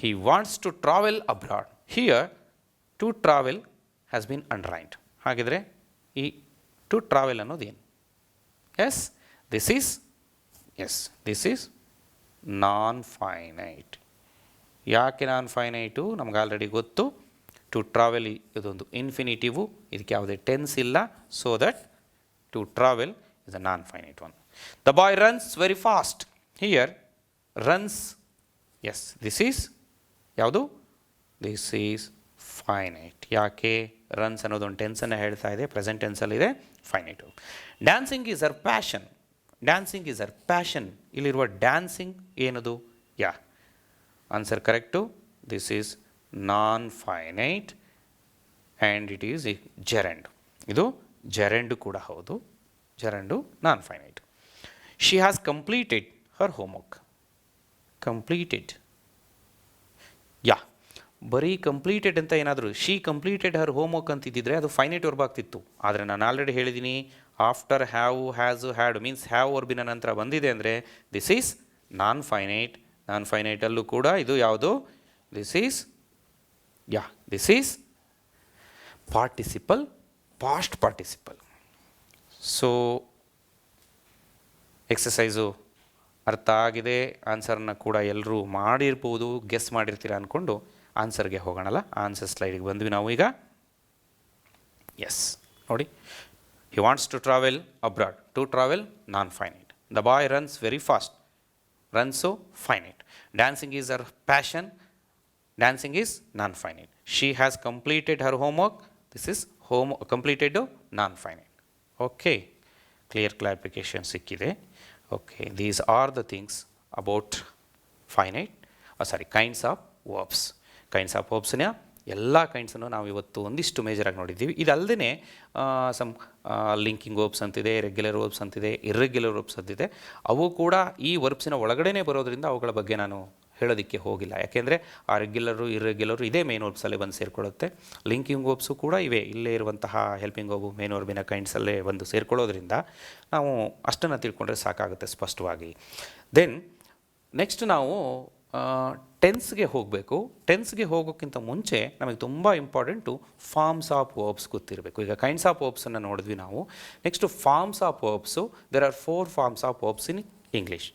He wants to travel abroad. Here to travel has been underlined. ಹಾಗಿದ್ರೆ ಈ ಟು ಟ್ರಾವೆಲ್ ಅನ್ನೋದೇನು? Yes, this is non-finite. ಯಾಕೆ ನಾನ್ ಫೈನೈಟು ನಮ್ಗೆ ಆಲ್ರೆಡಿ ಗೊತ್ತು. ಟು ಟ್ರಾವೆಲ್ ಇದೊಂದು ಇನ್ಫಿನಿಟಿವು, ಇದಕ್ಕೆ ಯಾವುದೇ ಟೆನ್ಸ್ ಇಲ್ಲ. So that to travel is a non finite one. The boy runs very fast. Here runs, yes this is ಯಾವುದು, ದಿಸ್ ಈಸ್ ಫೈನೈಟ್. ಯಾಕೆ ರನ್ಸ್ ಅನ್ನೋದೊಂದು ಟೆನ್ಸನ್ನು ಹೇಳ್ತಾ ಇದೆ, ಪ್ರೆಸೆಂಟ್ ಟೆನ್ಸಲ್ಲಿದೆ, finite. Dancing is our passion. Dancing is our passion. ಇಲ್ಲಿರುವ dancing ಏನದು, yeah answer correct. This is non finite and it is gerund. ಇದು ಜೆರಂಡು ಕೂಡ ಹೌದು, gerund non finite. She has completed her homework. Completed, yeah ಬರೀ completed ಅಂತ ಏನಾದರೂ she completed her homework ಅಂತಿದ್ದರೆ ಅದು ಫೈನೈಟ್ ವರ್ಬ್ ಆಗ್ತಿತ್ತು. ಆದರೆ ನಾನು ಆಲ್ರೆಡಿ ಹೇಳಿದ್ದೀನಿ, after have, has, had means have ವರ್ಬಿನ ನಂತರ ಬಂದಿದೆ ಅಂದರೆ this is non finite. Non ಫೈನೈಟಲ್ಲೂ ಕೂಡ ಇದು ಯಾವುದು, this is, yeah this is participle, past participle. So exercise ಅರ್ಥ ಆಗಿದೆ. ಆನ್ಸರ್ನ ಕೂಡ ಎಲ್ಲರೂ ಮಾಡಿರ್ಬೋದು, ಗೆಸ್ ಮಾಡಿರ್ತೀರ ಅಂದ್ಕೊಂಡು ಆನ್ಸರ್ಗೆ ಹೋಗೋಣಲ್ಲ. ಆನ್ಸರ್ ಸ್ಲೈಡಿಗೆ ಬಂದ್ವಿ ನಾವು ಈಗ. ಎಸ್ ನೋಡಿ, he wants to travel abroad. To travel non finite. The boy runs very fast. Runs finite. Dancing is our passion. Dancing is non finite. She has completed her homework. This is completed non finite. Okay, clear clarification ಸಿಕ್ಕಿದೆ. Okay, these are the things about finite, kinds of verbs. Kinds of ವರ್ಬ್ಸ್ನ ಎಲ್ಲ ಕೈಂಡ್ಸನ್ನು ನಾವು ಇವತ್ತು ಒಂದಿಷ್ಟು ಮೇಜರಾಗಿ ನೋಡಿದ್ದೀವಿ. ಇದಲ್ಲದೆ ಸಮ್ ಲಿಂಕಿಂಗ್ ವರ್ಬ್ಸ್ ಅಂತಿದೆ, ರೆಗ್ಯುಲರ್ ವರ್ಬ್ಸ್ ಅಂತಿದೆ, ಇರ್ರೆಗ್ಯುಲರ್ ವರ್ಬ್ಸ್ ಅಂತಿದೆ. ಅವು ಕೂಡ ಈ ವರ್ಬ್ಸಿನ ಒಳಗಡೆ ಬರೋದ್ರಿಂದ ಅವುಗಳ ಬಗ್ಗೆ ನಾನು ಹೇಳೋದಕ್ಕೆ ಹೋಗಿಲ್ಲ. ಯಾಕೆಂದರೆ ಆ ರೆಗ್ಯುಲರು ಇರ್ರೆಗ್ಯುಲರು ಇದೇ ಮೇನ್ ವರ್ಬ್ಸಲ್ಲೇ ಬಂದು ಸೇರಿಕೊಳ್ಳುತ್ತೆ. ಲಿಂಕಿಂಗ್ ವರ್ಬ್ಸು ಕೂಡ ಇವೆ, ಇಲ್ಲೇ ಇರುವಂತಹ ಹೆಲ್ಪಿಂಗ್ ವರ್ಬು ಮೇನ್ ವರ್ಬಿನ ಕೈಂಡ್ಸಲ್ಲೇ ಬಂದು ಸೇರಿಕೊಳ್ಳೋದ್ರಿಂದ ನಾವು ಅಷ್ಟನ್ನು ತಿಳ್ಕೊಂಡ್ರೆ ಸಾಕಾಗುತ್ತೆ ಸ್ಪಷ್ಟವಾಗಿ. ದೆನ್ ನೆಕ್ಸ್ಟ್ ನಾವು ಟೆನ್ಸ್ಗೆ ಹೋಗಬೇಕು. ಟೆನ್ಸ್ಗೆ ಹೋಗೋಕ್ಕಿಂತ ಮುಂಚೆ ನಮಗೆ ತುಂಬ ಇಂಪಾರ್ಟೆಂಟು ಫಾರ್ಮ್ಸ್ ಆಫ್ ವರ್ಬ್ಸ್ ಗೊತ್ತಿರಬೇಕು. ಈಗ ಕೈಂಡ್ಸ್ ಆಫ್ ವರ್ಬ್ಸನ್ನು ನೋಡಿದ್ವಿ ನಾವು. Next forms of verbs. There are 4 forms of verbs in English.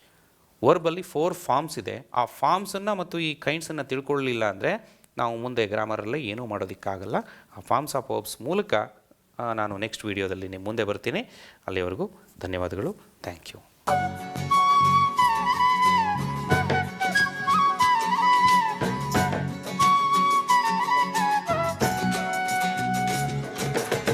ವರ್ಬಲ್ಲಿ 4 ಫಾರ್ಮ್ಸ್ ಇದೆ. ಆ ಫಾರ್ಮ್ಸನ್ನು ಮತ್ತು ಈ ಕೈಂಡ್ಸನ್ನು ತಿಳ್ಕೊಳ್ಳಲಿಲ್ಲ ಅಂದರೆ ನಾವು ಮುಂದೆ ಗ್ರಾಮರಲ್ಲಿ ಏನೂ ಮಾಡೋದಕ್ಕಾಗಲ್ಲ. ಆ ಫಾರ್ಮ್ಸ್ ಆಫ್ ವರ್ಬ್ಸ್ ಮೂಲಕ ನಾನು ನೆಕ್ಸ್ಟ್ ವೀಡಿಯೋದಲ್ಲಿ ನಿಮ್ಮ ಮುಂದೆ ಬರ್ತೀನಿ. ಅಲ್ಲಿವರೆಗೂ ಧನ್ಯವಾದಗಳು. Thank you.